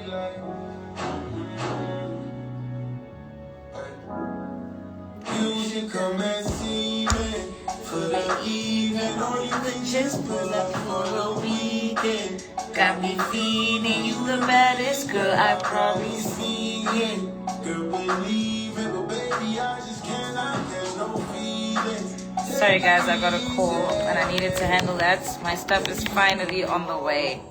You should come and see me for the evening, or you can just pull up for the weekend. Got me feeling you the baddest girl I probably seen. Girl, believe it, but baby, I just cannot get no feelings. Sorry guys, I got a call and I needed to handle that. My stuff is finally on the way.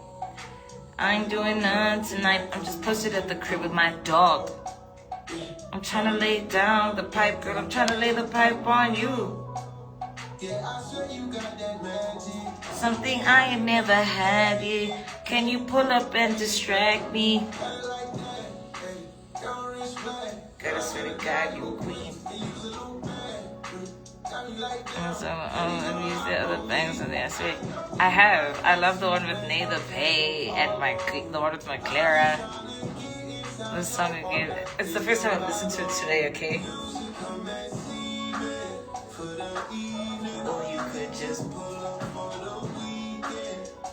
I ain't doing none tonight. I'm just posted at the crib with my dog. I'm trying to lay down the pipe, girl. I'm trying to lay the pipe on you. Yeah, I swear you got that magic. Something I ain't never had it. Can you pull up and distract me? Gotta swear to God, you a queen. So, let me use the other things in there. I swear, I have. I love the one with Nathan Pay and the one with my Clara. This song again. It's the first time I've listened to it today, okay? Or you could just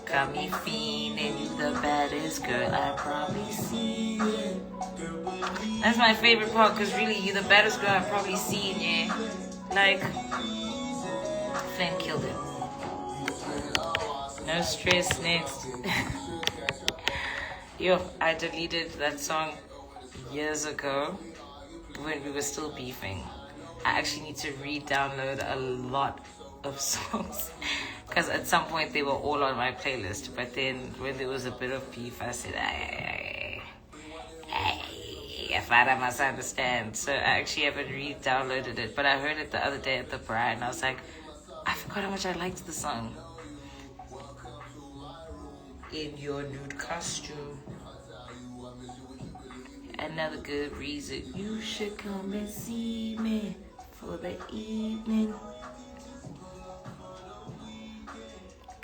got me feeling you the baddest girl I probably seen. That's my favorite part, because really, you the baddest girl I've probably seen, yeah. Like, Flynn killed it. No stress next. Yo, I deleted that song years ago when we were still beefing. I actually need to re-download a lot of songs because at some point they were all on my playlist, but then when there was a bit of beef, I said, hey, if I must understand. So I actually haven't re-downloaded it, but I heard it the other day at the bar and I was like, I forgot how much I liked the song. In your nude costume. Another good reason you should come and see me for the evening.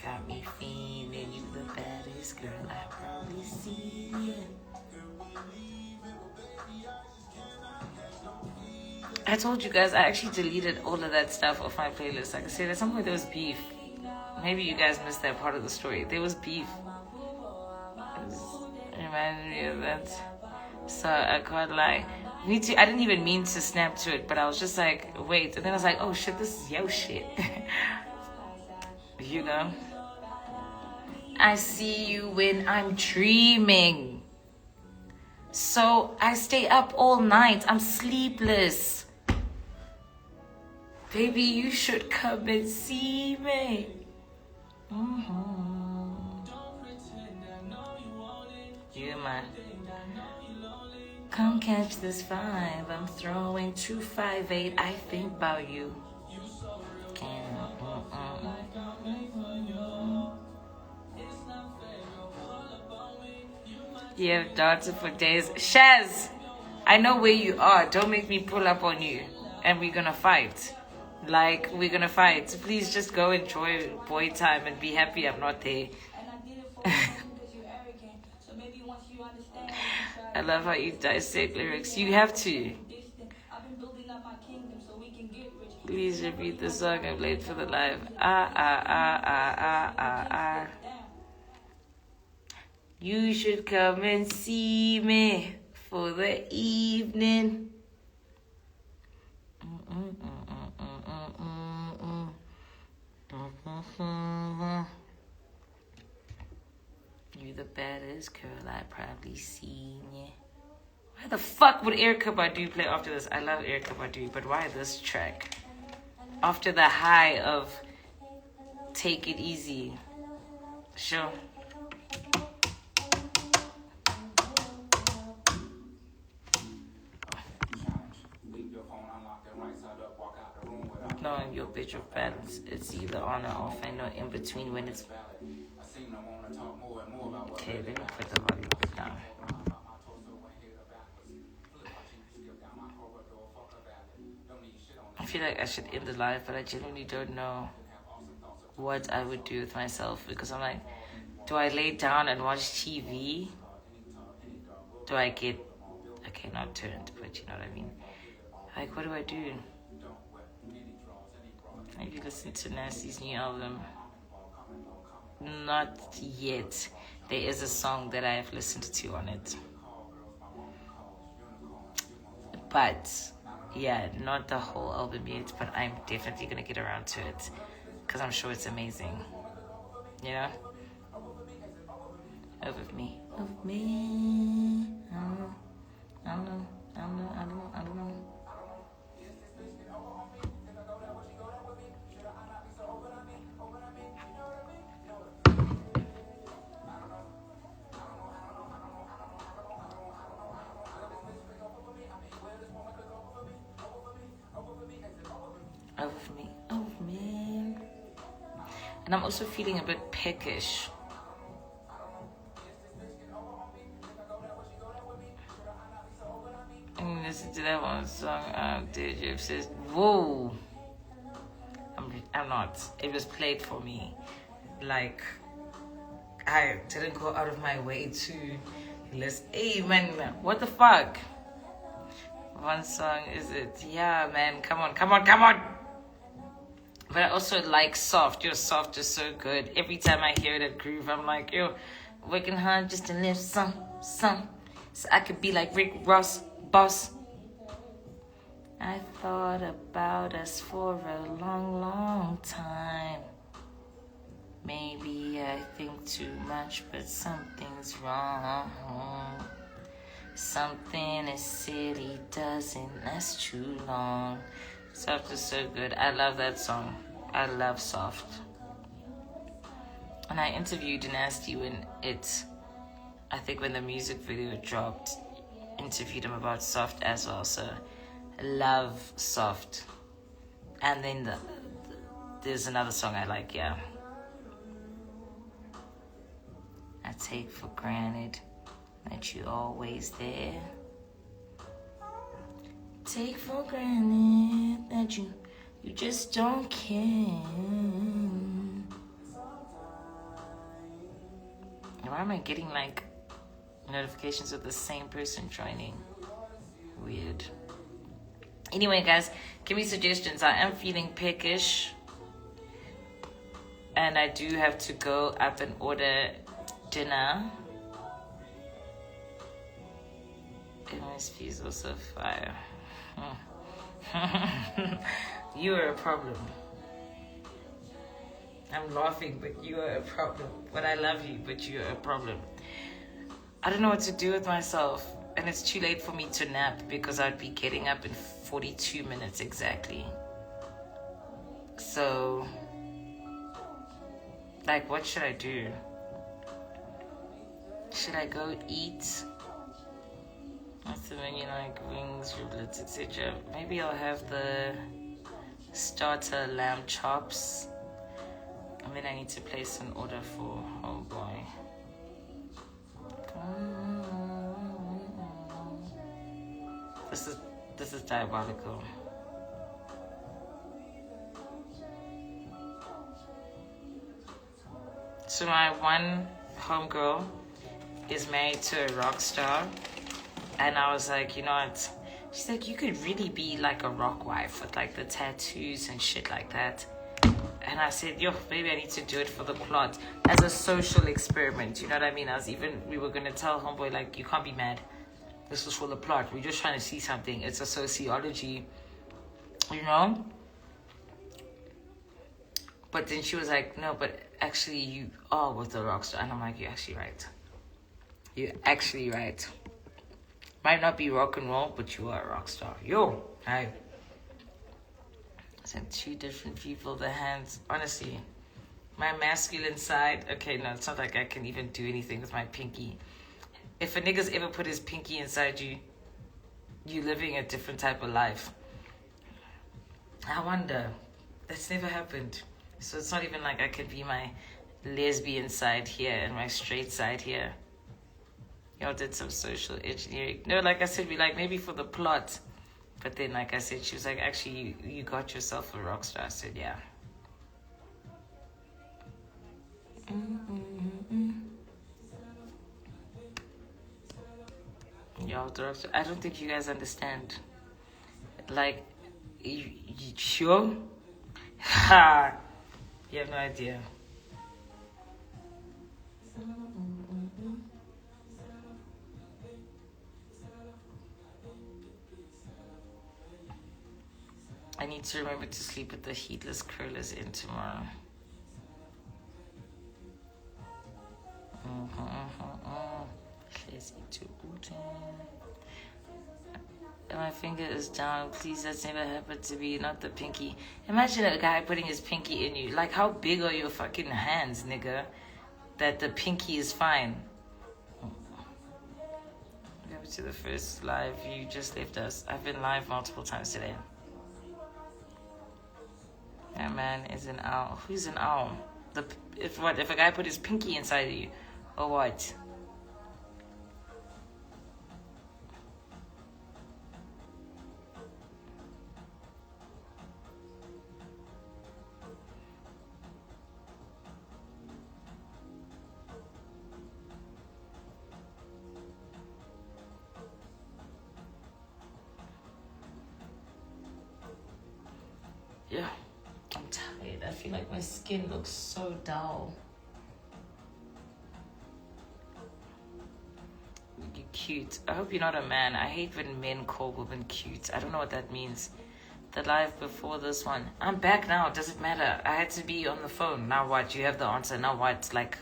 Got me feeling you the baddest girl I probably seen. I told you guys I actually deleted all of that stuff off my playlist. Like I said, at some point there was beef. Maybe you guys missed that part of the story. There was beef. It reminded me of that. So I can't lie. Me too. I didn't even mean to snap to it, but I was just like, wait. And then I was like, oh shit, this is yo shit. You know? I see you when I'm dreaming. So I stay up all night. I'm sleepless. Baby, you should come and see me. You my. Come catch this vibe. I'm throwing 258. I think about you. You have dancing for days. Shaz, I know where you are. Don't make me pull up on you. And we're gonna fight. Like, we're gonna fight. So please just go enjoy boy time and be happy I'm not there. I love how you dissect lyrics. You have to. Please repeat the song I played for the live. You should come and see me for the evening. You're the baddest girl I probably seen, yeah. Why the fuck would Erykah Badu play after this? I love Erykah Badu, but why this track? After the high of Take It Easy. Sure. Knowing your bitch of balance, it's either on or off and no in between when it's. Okay, let me put the volume down. I feel like I should end the live, but I genuinely don't know what I would do with myself because I'm like, do I lay down and watch TV? Do I get, okay, not turned, but you know what I mean? Like, what do I do? Have you listened to Nasty's new album? Not yet. There is a song that I have listened to on it. But yeah, not the whole album yet, but I'm definitely gonna get around to it because I'm sure it's amazing. You know? Over me. Over me. I don't know. Over me. And I'm also feeling a bit peckish. And listen to that one song. DJ says, "Whoa." I'm not. It was played for me. Like, I didn't go out of my way to listen. Hey, man, what the fuck? One song is it? Yeah, man, come on. But I also like Soft. Your Soft is so good. Every time I hear that groove, I'm like, yo, working hard just to live some. So I could be like Rick Ross, boss. I thought about us for a long time. Maybe I think too much, but something's wrong. Something is silly doesn't last too long. Soft is so good. I love that song. I love Soft. And I interviewed Nasty when I think when the music video dropped, interviewed him about Soft as well. So I love Soft. And then there's another song I like, yeah. I take for granted that you're always there. Take for granted that you just don't care. Why am I getting like notifications of the same person joining? Weird. Anyway, guys, give me suggestions. I am feeling peckish, and I do have to go up and order dinner. MSP is also fire. You are a problem. I'm laughing, but you are a problem. But I love you, but you are a problem. I don't know what to do with myself. And it's too late for me to nap because I'd be getting up in 42 minutes exactly. So, like, what should I do? Should I go eat? What's the menu like? Wings, riblets, etc. Maybe I'll have the starter lamb chops. And then I need to place an order for homeboy. This is diabolical. So my one homegirl is married to a rock star, and I was like, you know what? She's like, you could really be like a rock wife with like the tattoos and shit like that. And I said, yo, maybe I need to do it for the plot as a social experiment. You know what I mean? We were gonna tell homeboy like, you can't be mad. This was for the plot. We're just trying to see something. It's a sociology, you know? But then she was like, no, but actually you are with the rock star. And I'm like, you're actually right. You're actually right. Might not be rock and roll, but you are a rock star. Yo, hi. It's like two different people, the hands. Honestly, my masculine side, okay, no, it's not like I can even do anything with my pinky. If a nigga's ever put his pinky inside you, you living a different type of life. I wonder. That's never happened. So it's not even like I could be my lesbian side here and my straight side here. Y'all did some social engineering. No, like I said, we like maybe for the plot. But then, like I said, she was like, actually, you got yourself a rock star. I said, yeah. Y'all, I don't think you guys understand. Like, you sure? Ha! You have no idea. I need to remember to sleep with the heatless curlers in tomorrow. My finger is down. Please, that's never happened to me. Not the pinky. Imagine a guy putting his pinky in you. Like, how big are your fucking hands, nigga? That the pinky is fine. Welcome to the first live. You just left us. I've been live multiple times today. That man is an owl. Who's an owl? If a guy put his pinky inside of you, or what? Yeah, I'm tired. I feel like my skin looks so dull. You're cute. I hope you're not a man. I hate when men call women cute. I don't know what that means. The live before this one. I'm back now. It doesn't matter. I had to be on the phone. Now what? You have the answer. Now what? Like,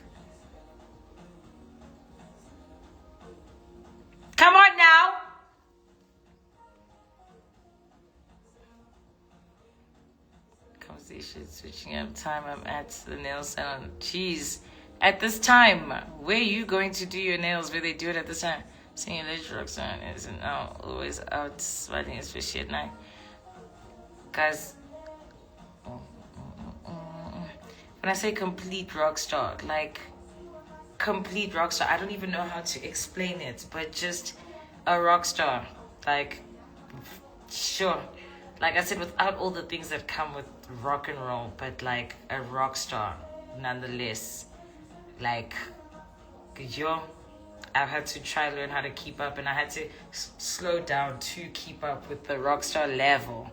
come on now. Conversation switching up time. I'm at the nail salon. Jeez. At this time, where are you going to do your nails? Where they do it at this time? Seeing Ledge Roxanne isn't always out sweating, especially at night. Guys, when I say complete rock star, like complete rock star, I don't even know how to explain it, but just a rock star. Like, sure. Like I said, without all the things that come with rock and roll, but like a rock star nonetheless. Like, yo, I've had to try to learn how to keep up, and I had to slow down to keep up with the rockstar level.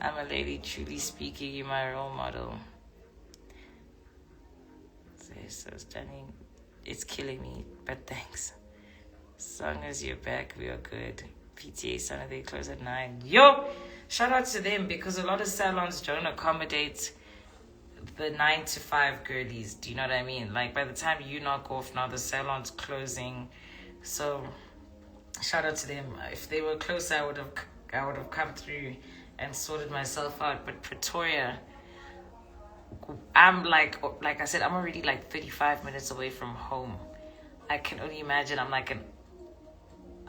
I'm a lady, truly speaking, you're my role model. So stunning. It's killing me, but thanks. As long as you're back, we are good. PTA Sunday, they close at 9. Yo, shout out to them, because a lot of salons don't accommodate the 9 to 5 girlies. Do you know what I mean? Like, by the time you knock off, now the salon's closing. So shout out to them. If they were closer, I would have come through and sorted myself out. But Pretoria, I'm like I said, I'm already like 35 minutes away from home. I can only imagine I'm like an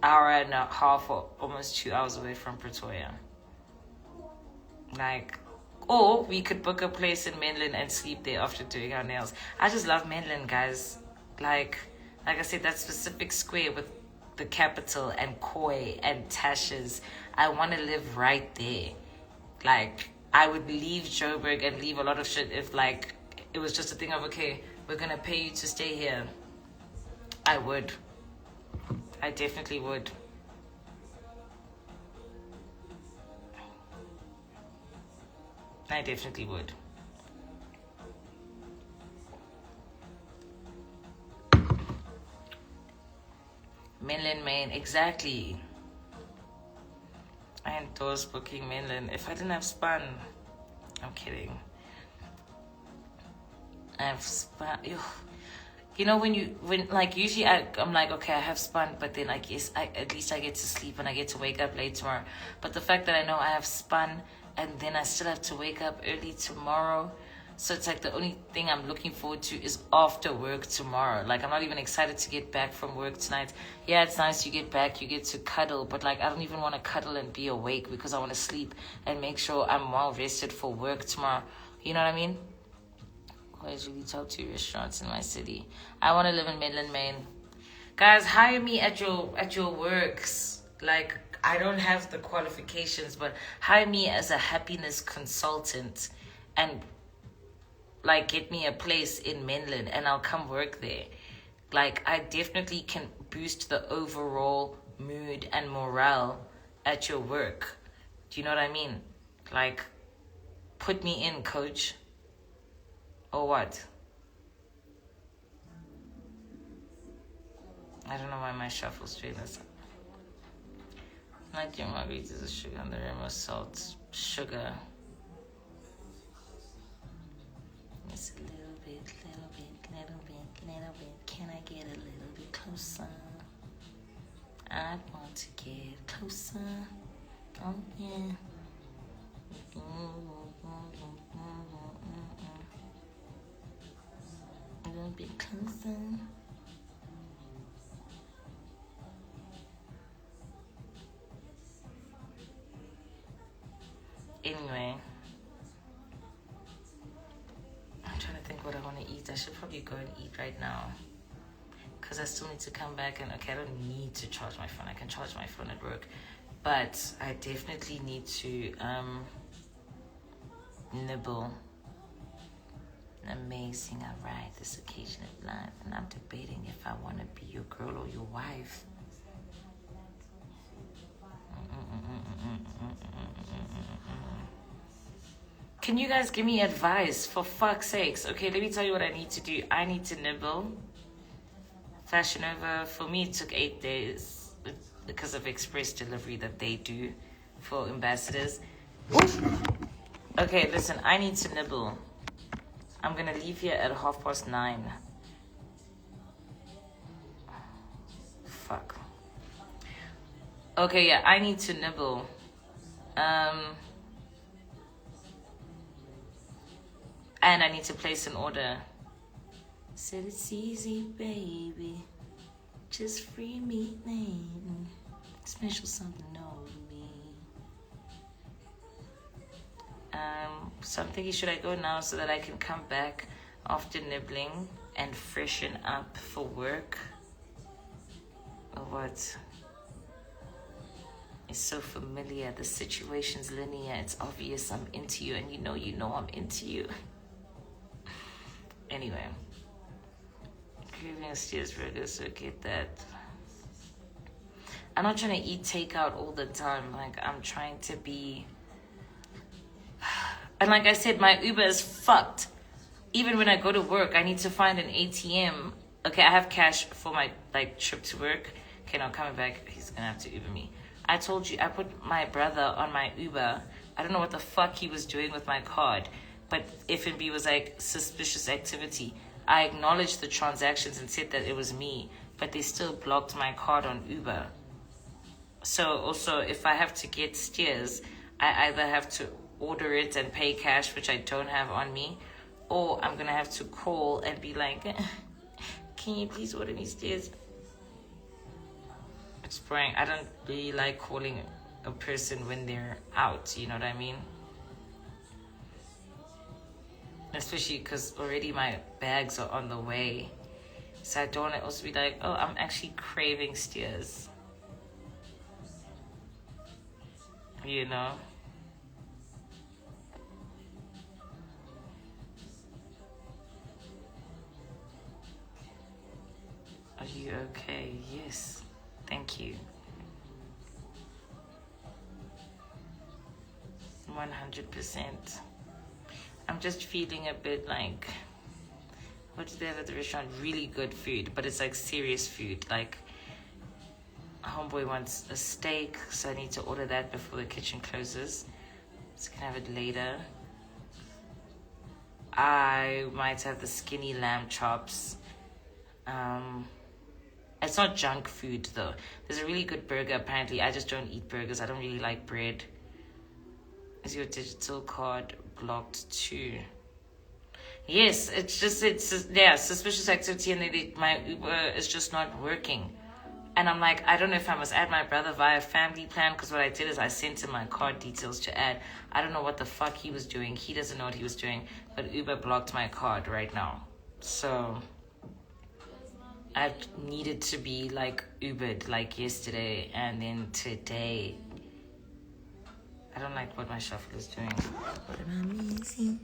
hour and a half or almost 2 hours away from Pretoria. Like, or we could book a place in Menlyn and sleep there after doing our nails. I just love Menlyn, guys. Like I said, that specific square with the capital and Koi and Tasha's. I want to live right there. Like, I would leave Joburg and leave a lot of shit if, like, it was just a thing of, okay, we're going to pay you to stay here. I would. I definitely would. I definitely would. Menlyn, Maine, exactly. I endorse booking Menlyn. If I didn't have Spun, I'm kidding. I have Spun. You know, when like usually I'm like, okay, I have Spun, but then at least I get to sleep and I get to wake up late tomorrow. But the fact that I know I have Spun and then I still have to wake up early tomorrow, so it's like the only thing I'm looking forward to is after work tomorrow. Like, I'm not even excited to get back from work tonight. Yeah, it's nice you get back, you get to cuddle, but like, I don't even want to cuddle and be awake because I want to sleep and make sure I'm well rested for work tomorrow. You know what I mean? Always really top 2 restaurants in my city. I want to live in Midland, Maine. Guys, hire me at your works. Like, I don't have the qualifications, but hire me as a happiness consultant and like get me a place in Menlyn and I'll come work there. Like, I definitely can boost the overall mood and morale at your work. Do you know what I mean? Like, put me in, coach. Or what? I don't know why my shuffle's doing this. Nigerian margaritas is sugar and the rim of salt. Sugar. It's a little bit. Can I get a little bit closer? I want to get closer. Oh, yeah. A little bit closer. Anyway, I'm trying to think what I want to eat. I should probably go and eat right now, because I still need to come back and, okay, I don't need to charge my phone. I can charge my phone at work, but I definitely need to nibble. Amazing, I ride this occasion at life, and I'm debating if I want to be your girl or your wife. Can you guys give me advice, for fuck's sakes? Okay, let me tell you what I need to do. I need to nibble. Fashion Over, for me it took 8 days because of express delivery that they do for ambassadors. Okay, listen, I need to nibble. I'm gonna leave here at 9:30. Fuck. Okay, yeah, I need to nibble. And I need to place an order. Said it's easy, baby. Just free me, name. Special something over me. So I'm thinking, should I go now so that I can come back after nibbling and freshen up for work? Or what? It's so familiar. The situation's linear. It's obvious I'm into you, and you know I'm into you. Anyway. Craving steers burger, so get that. I'm not trying to eat takeout all the time. Like, I'm trying to be... And like I said, my Uber is fucked. Even when I go to work, I need to find an ATM. Okay, I have cash for my trip to work. Okay, now coming back, he's gonna have to Uber me. I told you, I put my brother on my Uber. I don't know what the fuck he was doing with my card, but F&B was like, suspicious activity. I acknowledged the transactions and said that it was me, but they still blocked my card on Uber. So also, if I have to get steers, I either have to order it and pay cash, which I don't have on me, or I'm gonna have to call and be like, can you please order me steers? It's boring. I don't really like calling a person when they're out, you know what I mean? Especially because already my bags are on the way. So I don't want to also be like, oh, I'm actually craving steers. You know? Are you okay? Yes. Thank you. 100%. I'm just feeling a bit like, what do they have at the restaurant? Really good food, but it's like serious food. Like, homeboy wants a steak, so I need to order that before the kitchen closes, so I can have it later. I might have the skinny lamb chops. It's not junk food though. There's a really good burger apparently. I just don't eat burgers. I don't really like bread. Is your digital card blocked too? Yes, it's suspicious activity, and my Uber is just not working. And I'm like, I don't know if I must add my brother via family plan, because what I did is I sent him my card details to add. I don't know what the fuck he was doing. He doesn't know what he was doing, but Uber blocked my card right now. So I needed to be like Ubered like yesterday and then today. I don't like what my shuffle is doing. What am I missing?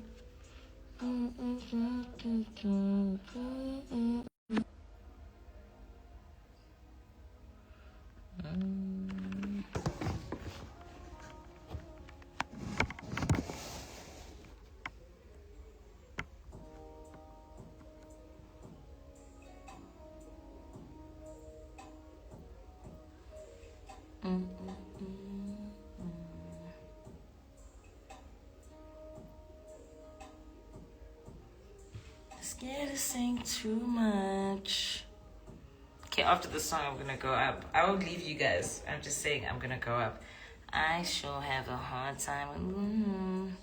this ain't too much. Okay, after the song, I'm gonna go up. I won't leave you guys. I'm just saying I'm gonna go up. I sure have a hard time,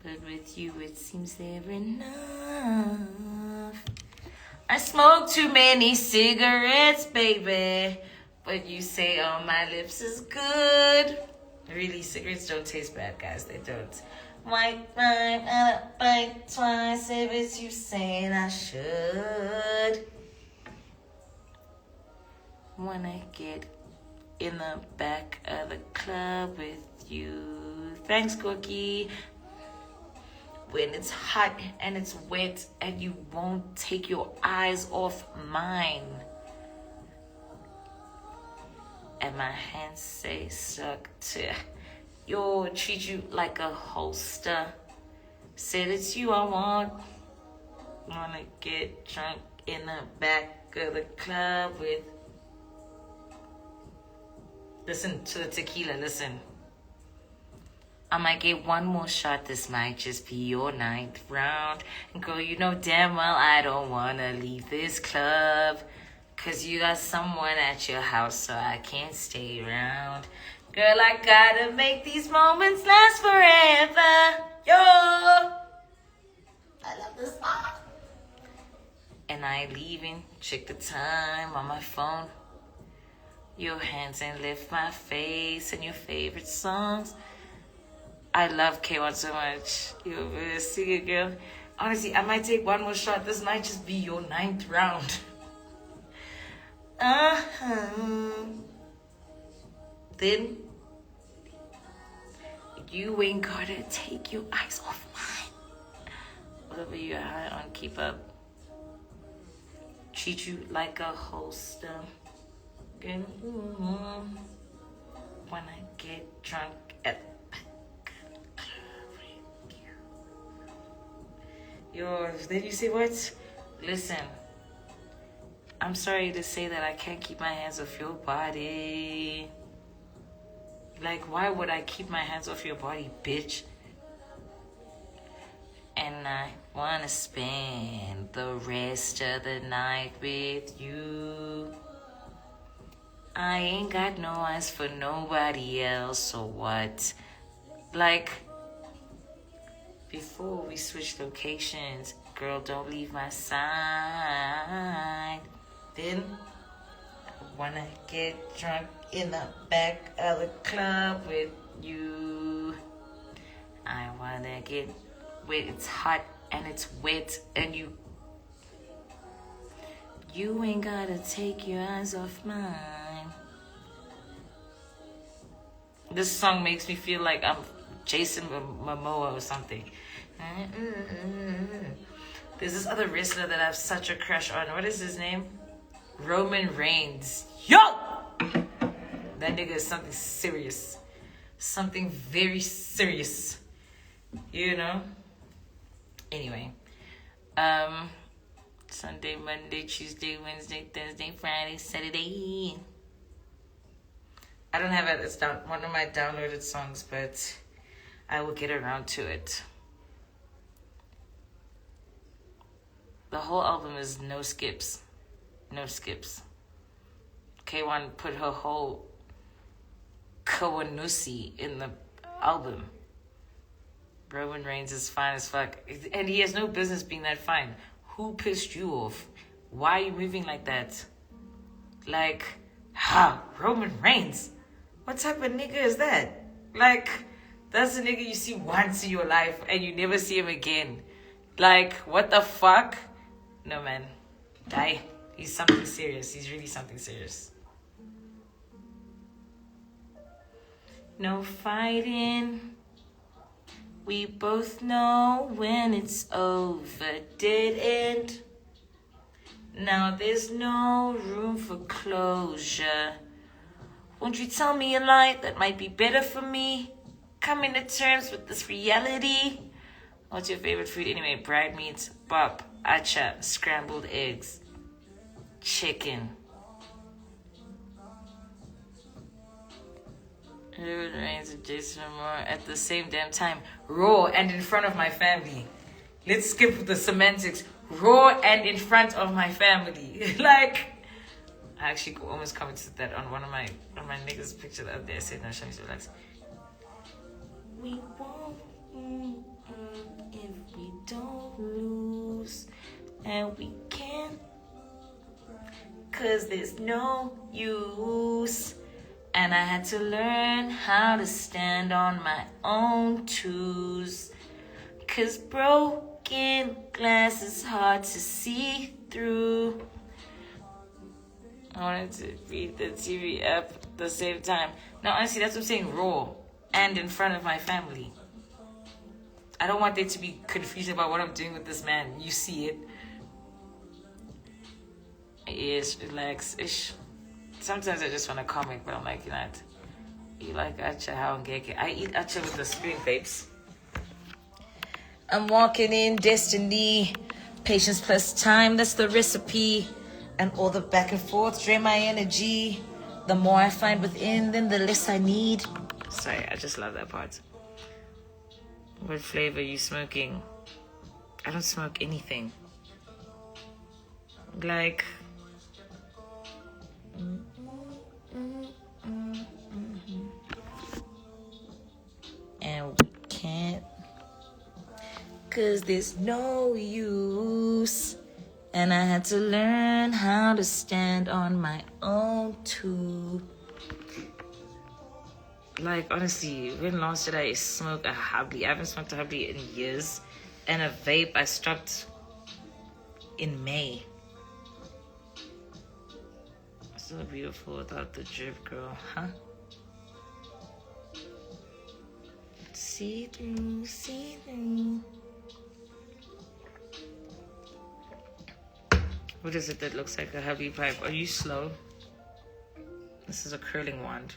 but with you it seems they're enough. I smoke too many cigarettes, baby, but you say on my lips is good. Really, cigarettes don't taste bad, guys. They don't. White rhyme and a bite twice if it's you saying I should. Wanna get in the back of the club with you. Thanks, Cookie. When it's hot and it's wet and you won't take your eyes off mine. And my hands say suck to treat you like a holster. Said it's you I want. Wanna get drunk in the back of the club with. Listen to the tequila, listen. I might get one more shot, this might just be your ninth round. And girl, you know damn well I don't wanna leave this club. Cause you got someone at your house, so I can't stay around. Girl, I gotta make these moments last forever. Yo! I love this song. And I ain't leaving, check the time on my phone. Your hands ain't lift my face and your favorite songs. I love K1 so much. You're a singer, girl. Honestly, I might take one more shot. This might just be your ninth round. Then you ain't gotta take your eyes off mine. Whatever you're high on, keep up. Treat you like a holster. When I get drunk at then you say what? Listen, I'm sorry to say that I can't keep my hands off your body. Like, why would I keep my hands off your body, bitch? And I wanna spend the rest of the night with you. I ain't got no eyes for nobody else, so what? Like, before we switch locations, girl, don't leave my side. Then, I wanna get drunk in the back of the club with you. I wanna get wet, it's hot and it's wet and you ain't gotta take your eyes off mine. This song makes me feel like I'm Jason Momoa or something. There's this other wrestler that I have such a crush on. What is his name? Roman Reigns. Yo! That nigga is something serious. Something very serious. You know? Anyway. Sunday, Monday, Tuesday, Wednesday, Thursday, Friday, Saturday. I don't have it. It's one of my downloaded songs, but I will get around to it. The whole album is no skips. No skips. K1 put her whole Kawanusi in the album. Roman Reigns is fine as fuck. And he has no business being that fine. Who pissed you off? Why are you moving like that? Like, Roman Reigns? What type of nigga is that? Like, that's a nigga you see once in your life and you never see him again. Like, what the fuck? No, man. Die. He's something serious. He's really something serious. No fighting. We both know when it's over. Dead end. Now there's no room for closure. Won't you tell me a lie that might be better for me? Coming to terms with this reality. What's your favorite food anyway? Bride meats, bop, acha, scrambled eggs, chicken. Roman Reigns and Jason Momoa at the same damn time. Raw and in front of my family. Let's skip the semantics. raw and in front of my family. Like, I actually almost commented that on one of my niggas' picture the other day. I said, no, Shanice, relax. We won't if we don't lose, and we can't, 'cause there's no use. And I had to learn how to stand on my own twos, 'cause broken glass is hard to see through. I wanted to read the TV app at the same time. No, honestly, that's what I'm saying, raw and in front of my family. I don't want there to be confusion about what I'm doing with this man. You see it. Yes, relax-ish. Sometimes I just want to comment, but I'm like, you know what? You like acha, how and geke. I eat acha with the spoon, babes. I'm walking in destiny. Patience plus time, that's the recipe. And all the back and forth drain my energy. The more I find within, then the less I need. Sorry, I just love that part. What flavor are you smoking? I don't smoke anything. Like... And we can't, 'cause there's no use. And I had to learn how to stand on my own too. Like, honestly, when last did I smoke a hubby? I haven't smoked a hubby in years. And a vape I stopped in May. So beautiful without the drip, girl, huh? See through, see through. What is it that looks like a heavy pipe? Are you slow? This is a curling wand.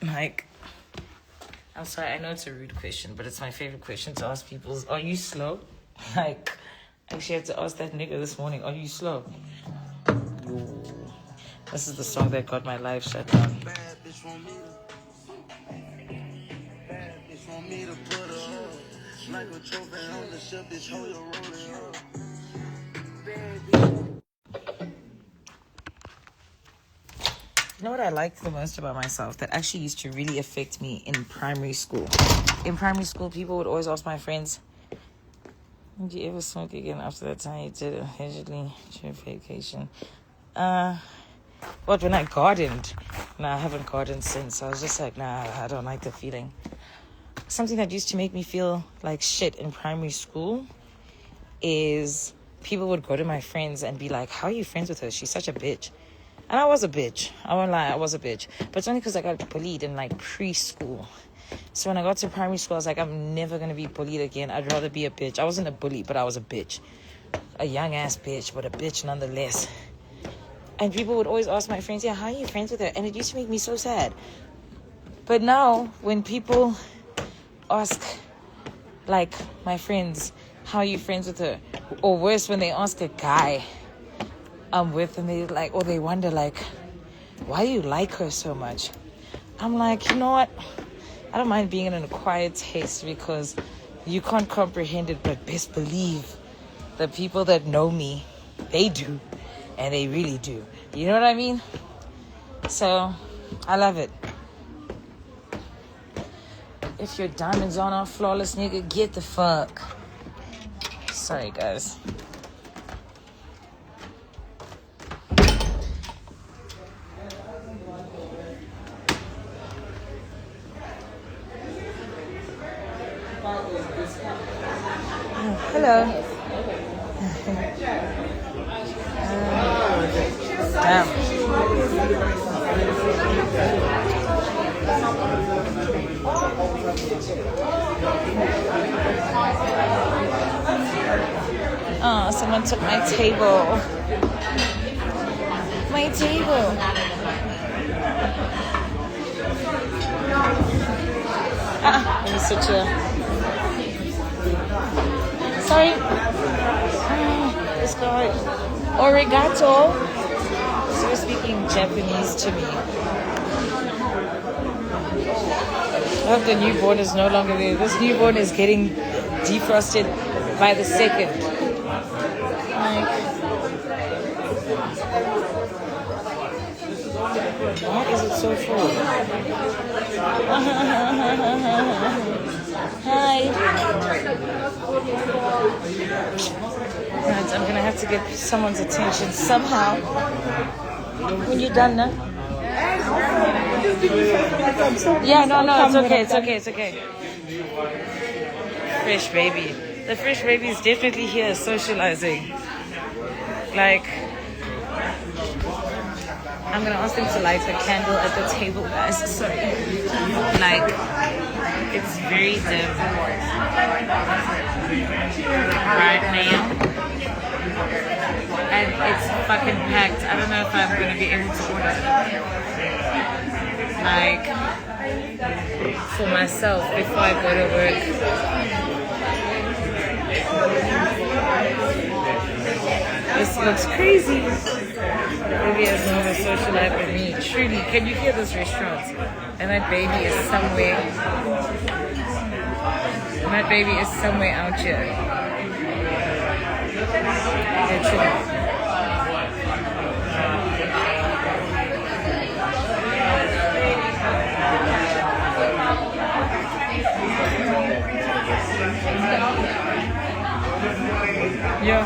Like, I'm sorry, I know it's a rude question, but it's my favorite question to ask people is, are you slow? Like, I actually had to ask that nigga this morning, are you slow? This is the song that got my life shut down. You know what I like the most about myself that actually used to really affect me in primary school? In primary school, people would always ask my friends, did you ever smoke again after that time you did allegedly during vacation? What, when I gardened? Nah, I haven't gardened since. I was just like, nah, I don't like the feeling. Something that used to make me feel like shit in primary school is people would go to my friends and be like, how are you friends with her? She's such a bitch. And I was a bitch. I won't lie, I was a bitch. But it's only because I got bullied in like preschool. So when I got to primary school, I was like, I'm never going to be bullied again. I'd rather be a bitch. I wasn't a bully, but I was a bitch. A young ass bitch, but a bitch nonetheless. And people would always ask my friends, yeah, how are you friends with her? And it used to make me so sad. But now when people ask, like, my friends, how are you friends with her? Or worse, when they ask a guy I'm with and they like, or they wonder like, why do you like her so much? I'm like, you know what? I don't mind being in an acquired taste because you can't comprehend it, but best believe the people that know me, they do. And they really do. You know what I mean? So, I love it. If your diamonds aren't all flawless, nigga, get the fuck. Sorry, guys. Hello. Damn. Oh, someone took my table. My table. Let me sit here. Sorry. This guy. Arigato. So you're speaking Japanese to me. hope the newborn is no longer there. This newborn is getting defrosted by the second. Like, why is it so full? Hi. Right, I'm gonna have to get someone's attention somehow. When you're done now. Yeah, no, it's okay. Fresh baby. The fresh baby is definitely here socializing. Like, I'm gonna ask them to light a candle at the table, guys. Sorry. Like, it's very dim right now. And it's fucking packed. I don't know if I'm gonna be able to order. Like, for myself before I go to work. This looks crazy. Maybe has more of a social life than me. Truly, can you hear this restaurant? And that baby is somewhere. That baby is somewhere out here. Literally. Yeah,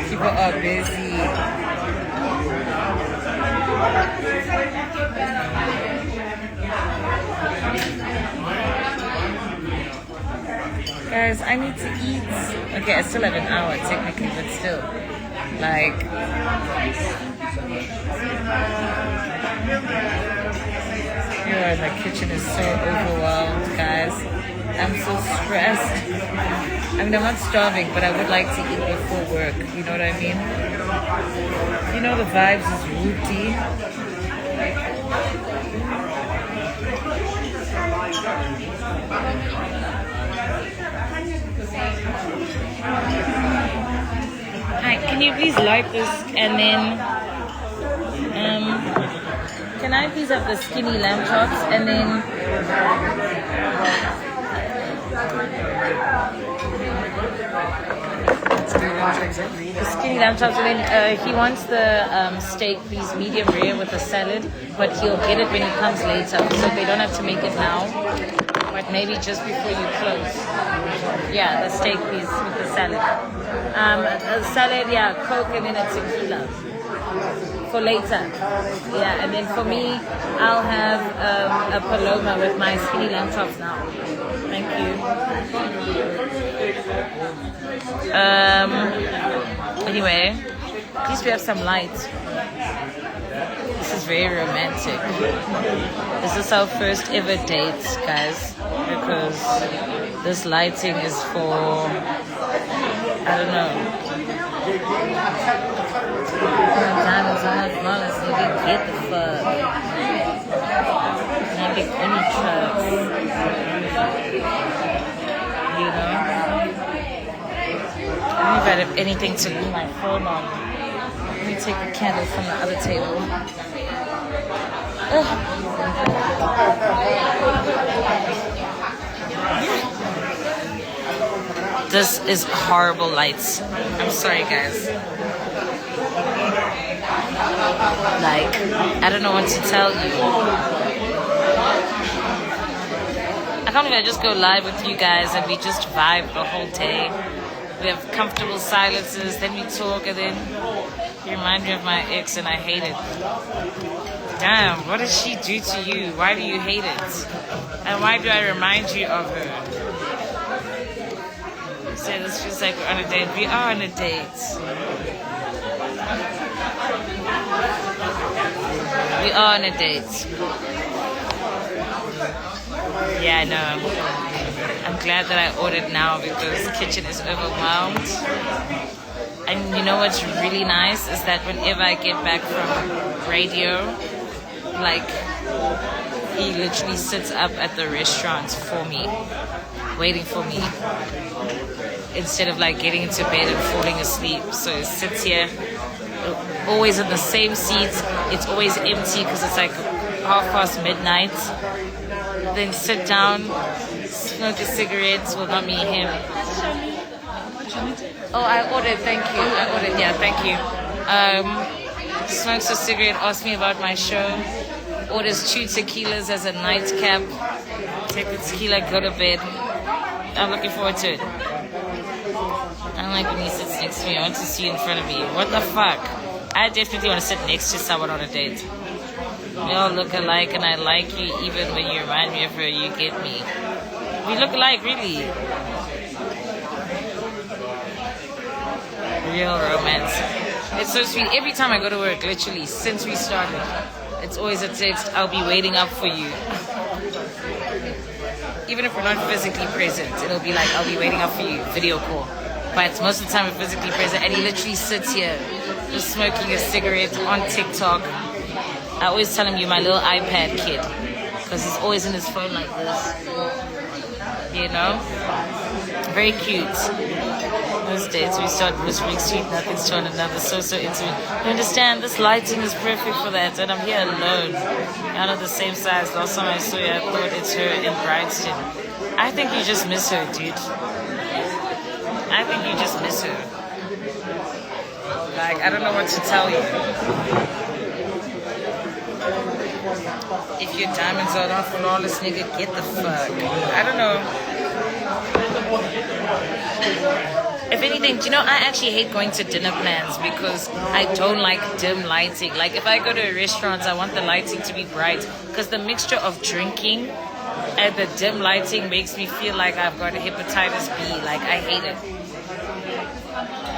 people are busy. Guys, I need to eat. Okay, I still have an hour technically, but still. Like, here the kitchen is so overwhelmed, guys. I'm so stressed. I mean, I'm not starving, but I would like to eat before work. You know what I mean? You know, the vibes is rooty. Hi, can you please light this and then, can I please have the skinny lamb chops and then, the skinny lamb chops, and then he wants the steak, please, medium rare with a salad, but he'll get it when he comes later, so they don't have to make it now, but maybe just before you close. Yeah, the steak, please, with the salad. A salad, yeah, Coke, and then a tequila for later. Yeah, and then for me, I'll have a paloma with my skinny lamb chops now. Thank you. Anyway, at least we have some light. This is very romantic. This is our first ever date, guys, because this lighting is for, I don't know. Diamonds on the flawless, nigga, get the fuck. Nigga, any trucks. You know? I don't know if I have anything to leave my phone on. Let me take the candle from the other table. This is horrible lights. I'm sorry, guys. Like, I don't know what to tell you. I can't even just go live with you guys and we just vibe the whole day. We have comfortable silences, then we talk, and then you remind me of my ex and I hate it. Damn, what did she do to you? Why do you hate it? And why do I remind you of her? Say this feels like we're on a date. We are on a date. We are on a date. Yeah, I know. I'm glad that I ordered now because the kitchen is overwhelmed. And you know what's really nice is that whenever I get back from radio, like, he literally sits up at the restaurant for me, waiting for me, instead of like getting into bed and falling asleep. So he sits here, always in the same seats. It's always empty because it's like midnight. then sit down, smoke a cigarette. Well, not me, him. Oh, I ordered. Thank you. I ordered. Yeah, thank you. Smokes a cigarette. Asks me about my show. Orders 2 tequilas as a nightcap. Take the tequila, go to bed. I'm looking forward to it. I don't like when he sits next to me. I want to see you in front of me. What the fuck? I definitely want to sit next to someone on a date. We all look alike, and I like you even when you remind me of her. You get me. We look alike, really. Real romance. It's so sweet. Every time I go to work, literally, since we started, it's always a text, I'll be waiting up for you. Even if we're not physically present, it'll be like, I'll be waiting up for you, video call. But most of the time we're physically present, and he literally sits here, just smoking a cigarette on TikTok. I always tell him, you're my little iPad kid, because he's always in his phone like this. You know? Very cute. Those dates we start whispering sweet nothings to one another, so intimate. You understand, this lighting is perfect for that, and I'm here alone. You're not the same size. Last time I saw you, I thought it's her in Bryanston. I think you just miss her, dude. I think you just miss her. Like, I don't know what to tell you. If your diamonds are not flawless, nigga, get the fuck. I don't know. If anything, do you know, I actually hate going to dinner plans because I don't like dim lighting. Like, if I go to a restaurant, I want the lighting to be bright because the mixture of drinking and the dim lighting makes me feel like I've got a hepatitis B. Like, I hate it.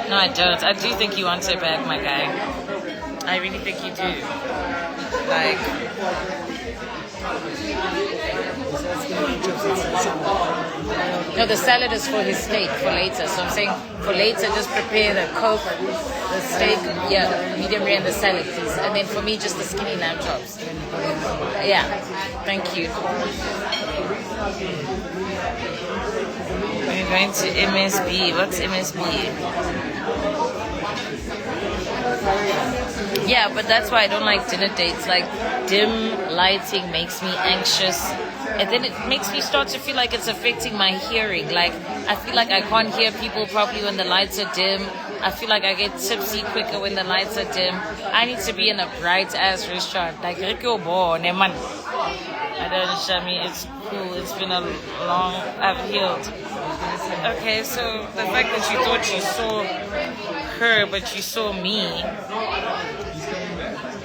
No, I don't. I do think you want it back, my guy. I really think you do. Like... No, the salad is for his steak for later. So I'm saying for later, just prepare the Coke, the steak, yeah, medium rare and the salad, please. And then for me, just the skinny lamb chops. Yeah, thank you. We're going to MSB. What's MSB? Yeah, but that's why I don't like dinner dates. Like, dim lighting makes me anxious. And then it makes me start to feel like it's affecting my hearing. Like, I feel like I can't hear people properly when the lights are dim. I feel like I get tipsy quicker when the lights are dim. I need to be in a bright-ass restaurant. Like, Rico Bo, Neman. I don't show me. It's cool. It's been a long... I've healed. Okay, so the fact that you thought you saw her, but you saw me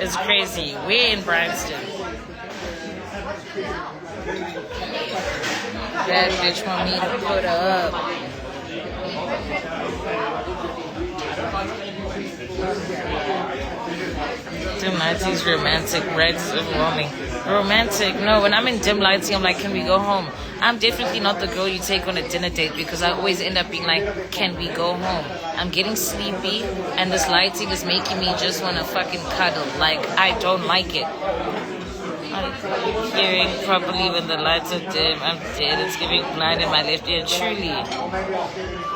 is crazy. We're in Bryanston. That bitch want me to put her up. Dim lighting's romantic, right? It's overwhelming. Romantic? No, when I'm in dim lighting, I'm like, can we go home? I'm definitely not the girl you take on a dinner date because I always end up being like, can we go home? I'm getting sleepy and this lighting is making me just want to fucking cuddle. Like, I don't like it. I'm hearing properly when the lights are dim. I'm dead. It's giving blind in my left ear. Truly.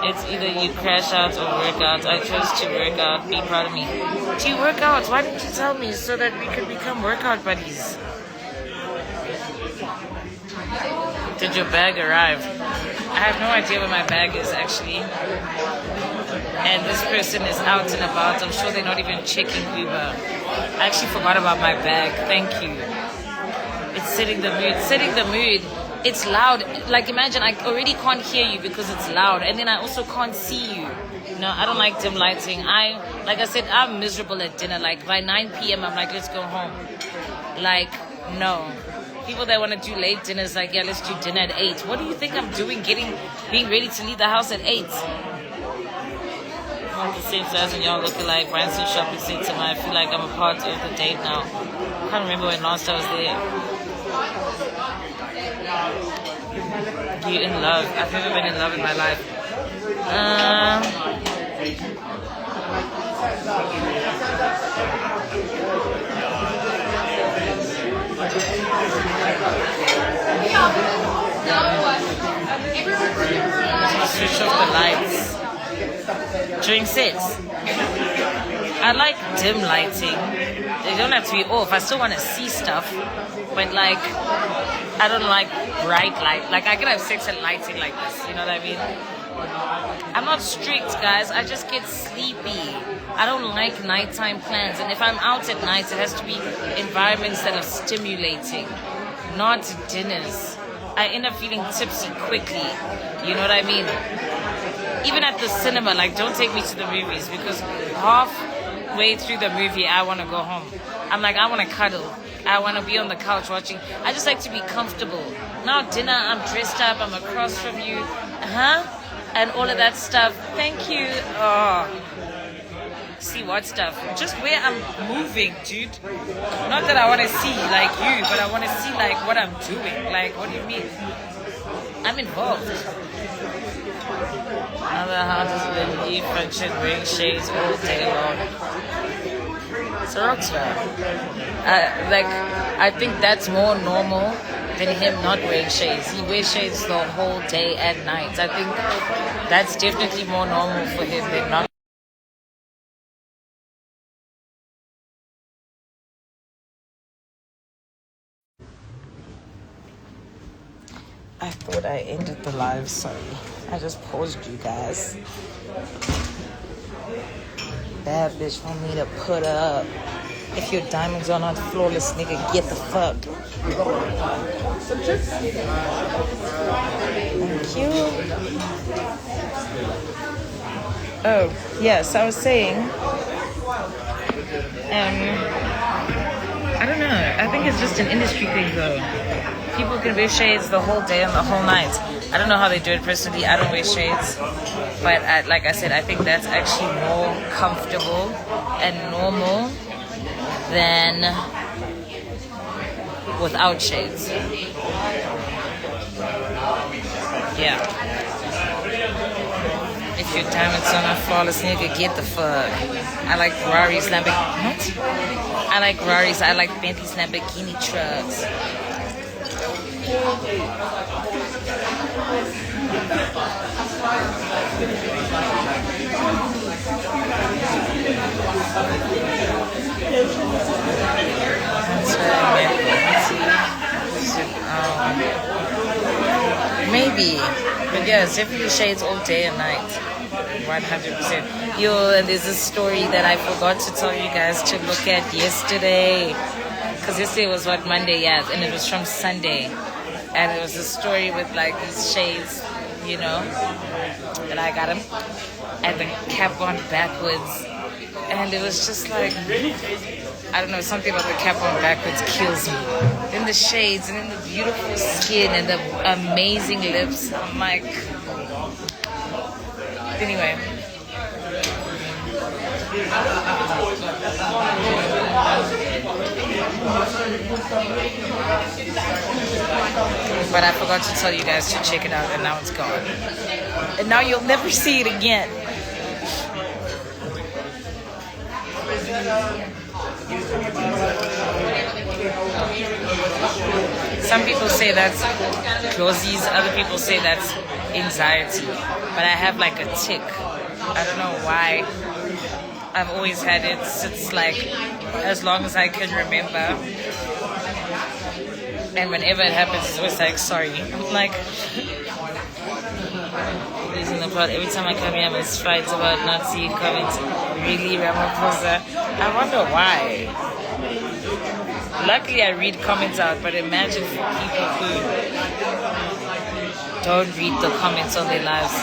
It's either you crash out or work out. I chose to work out. Be proud of me. Do you work out? Why didn't you tell me so that we could become workout buddies? Did your bag arrive? I have no idea where my bag is actually. And this person is out and about. I'm sure they're not even checking Uber. I actually forgot about my bag. Thank you. It's setting the mood. Setting the mood. It's loud. Like, imagine I already can't hear you because it's loud. And then I also can't see you. No, I don't like dim lighting. Like I said, I'm miserable at dinner. Like, by 9 p.m., I'm like, let's go home. Like, no. People that want to do late dinners, like, yeah, let's do dinner at 8. What do you think I'm doing being ready to leave the house at 8? Not the same size and y'all look alike. Bryanston Shopping Center. I feel like I'm a part of the date now. I can't remember when last I was there. You in love? I've never been in love in my life. Switch off the lights during sex. I like dim lighting. They don't have to be off. I still want to see stuff, but like, I don't like bright light. Like, I can have sex at lighting like this. You know what I mean? I'm not strict, guys. I just get sleepy. I don't like nighttime plans. And if I'm out at night, it has to be environments that are stimulating, not dinners. I end up feeling tipsy quickly. You know what I mean? Even at the cinema, like, don't take me to the movies because halfway through the movie, I want to go home. I'm like, I want to cuddle. I want to be on the couch watching. I just like to be comfortable. Now dinner, I'm dressed up. I'm across from you. And all of that stuff. Thank you. Oh. See what stuff? Just where I'm moving, dude. Not that I want to see like you, but I want to see like what I'm doing. Like, what do you mean? I'm involved. Another how does Lindy function wearing shades all day long? It's a rock star. I think that's more normal than him not wearing shades. He wears shades the whole day and night. I think that's definitely more normal for him than not. I thought I ended the live, sorry. I just paused you guys. Bad bitch want me to put up. If your diamonds are not flawless, nigga, get the fuck. Thank you. Oh, yes, I was saying, I don't know. I think it's just an industry thing, though. People can wear shades the whole day and the whole night. I don't know how they do it personally. I don't wear shades. But like I said, I think that's actually more comfortable and normal than without shades. Yeah. If your diamonds are not flawless, nigga, get the fuck. I like Ferraris, Lamborghinis. What? I like Ferraris. I like Bentley's, Lamborghini trucks. Maybe, but yeah, it's definitely shades all day and night. 100%. Yo, and there's a story that I forgot to tell you guys to look at yesterday. Because yesterday was what, Monday, yeah, and it was from Sunday. And it was a story with like these shades, you know, and I got them, and the cap on backwards. And it was just like, I don't know, something about the cap on backwards kills me. Then the shades, and then the beautiful skin, and the amazing lips. I'm like, anyway. But I forgot to tell you guys to check it out, and now it's gone. And now you'll never see it again. Some people say that's closies, other people say that's anxiety. But I have like a tick. I don't know why. I've always had it since like as long as I can remember. And whenever it happens, it's always like, sorry. I'm like, losing the plot. Every time I come here, I'm in fights about not seeing comments. Really, Ramaphosa? I wonder why. Luckily, I read comments out, but imagine for people who don't read the comments on their lives.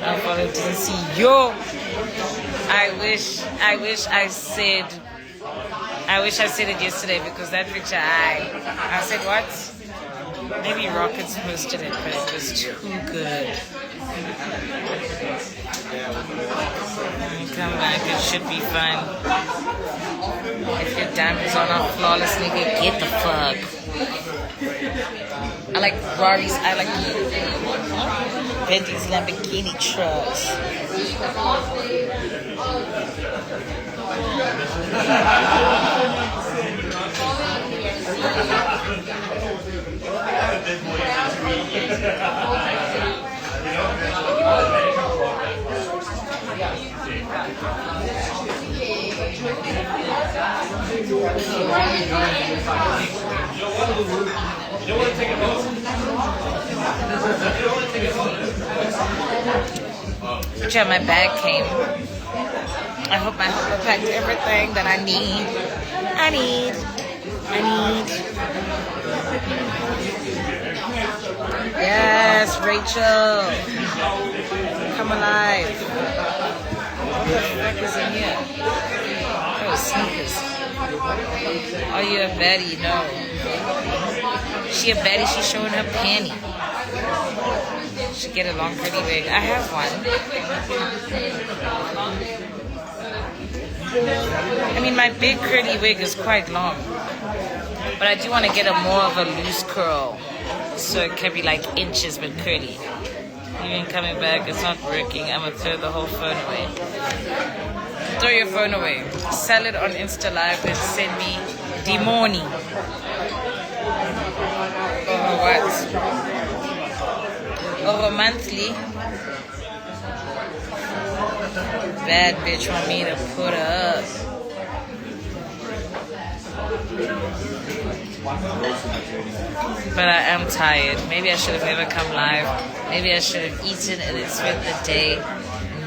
I didn't see. Yo! I wish I said it yesterday, because that picture, I said what? Maybe Rockets posted it, but it was too good. Come back, it should be fun. If your diamonds are not flawless, nigga, get the fuck. I like Ferraris, I like Bentley's, Lamborghini trucks. Yeah, my bag came. I hope my helper packed everything that I need. I need. Yes, Rachel. Come alive. What the fuck is in here? Oh, sneakers. Are you a baddie? No. She a baddie, she's showing her panty. Should get a long pretty wig. I have one. I mean, my big curly wig is quite long. But I do want to get a more of a loose curl. So it can be like inches but curly. Even coming back, it's not working. I'm going to throw the whole phone away. Throw your phone away. Sell it on Insta Live and send me the money. Over what? Over monthly. Bad bitch want me to put her up. But I am tired. Maybe I should have never come live. Maybe I should have eaten and then spent the day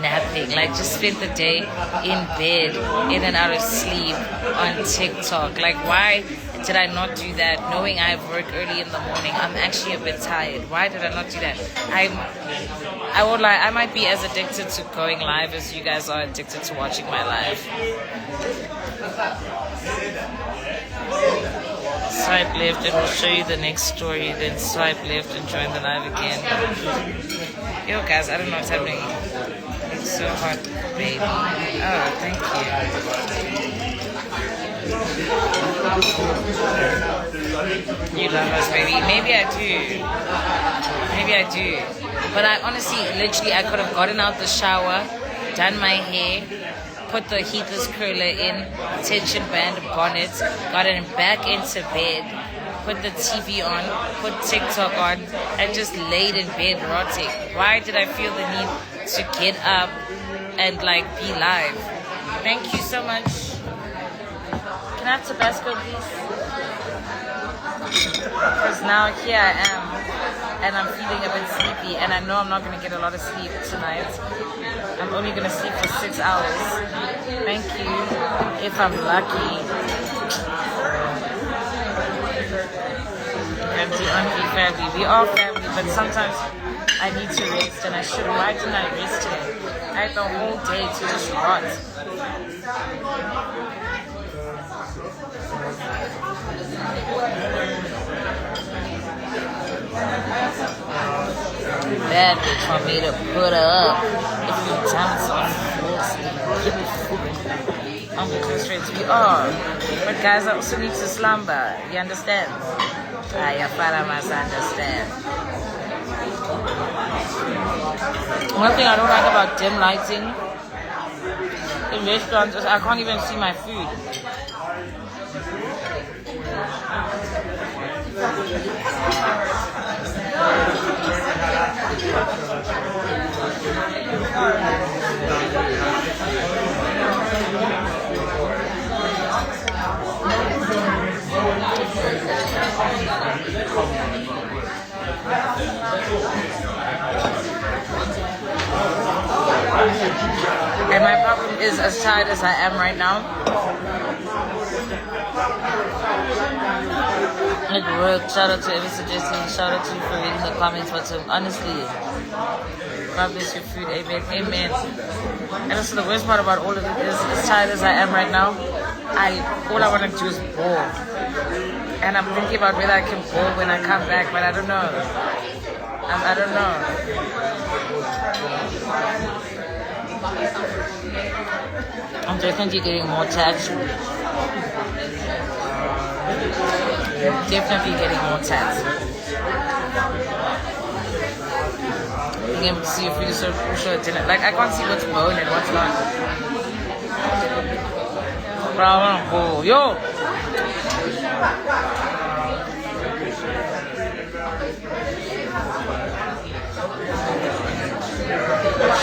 napping. Like just spent the day in bed, in and out of sleep on TikTok. Like why did I not do that? Knowing I have work early in the morning, I'm actually a bit tired. Why did I not do that? I won't lie, I might be as addicted to going live as you guys are addicted to watching my live. Swipe left and we'll show you the next story, then swipe left and join the live again. Yo guys, I don't know what's happening. It's so hot, baby. Oh, thank you. You love us, baby. Maybe I do. But I honestly, literally, I could have gotten out the shower, done my hair, put the heatless curler in, tension band, bonnet, gotten back into bed, put the TV on, put TikTok on, and just laid in bed rotting. Why did I feel the need to get up and like be live? Thank you so much. Can I have Tabasco, please? Because now here I am, and I'm feeling a bit sleepy, and I know I'm not going to get a lot of sleep tonight. I'm only going to sleep for 6 hours. Thank you, if I'm lucky. Family. We are family, but sometimes I need to rest, and I should. Why didn't I rest today? I had the whole day to just rot. Bad bitch want me to put her up. If you're down on the streets, we are. But guys, I also need to slumber. You understand? Your father must understand. One thing I don't like about dim lighting in restaurants is I can't even see my food. And my problem is, as tired as I am right now, it worked. Shout out to every suggestion. Shout out to you for reading the comments. But honestly, God bless your food. Amen. Amen. And also the worst part about all of it is, as tired as I am right now, all I want to do is bowl. And I'm thinking about whether I can bowl when I come back, but I don't know. I don't know. I'm definitely getting more tats. Definitely getting more tats. Being able to see your food is so crucial at dinner. Like, I can't see what's bone and what's not. Bravo, yo!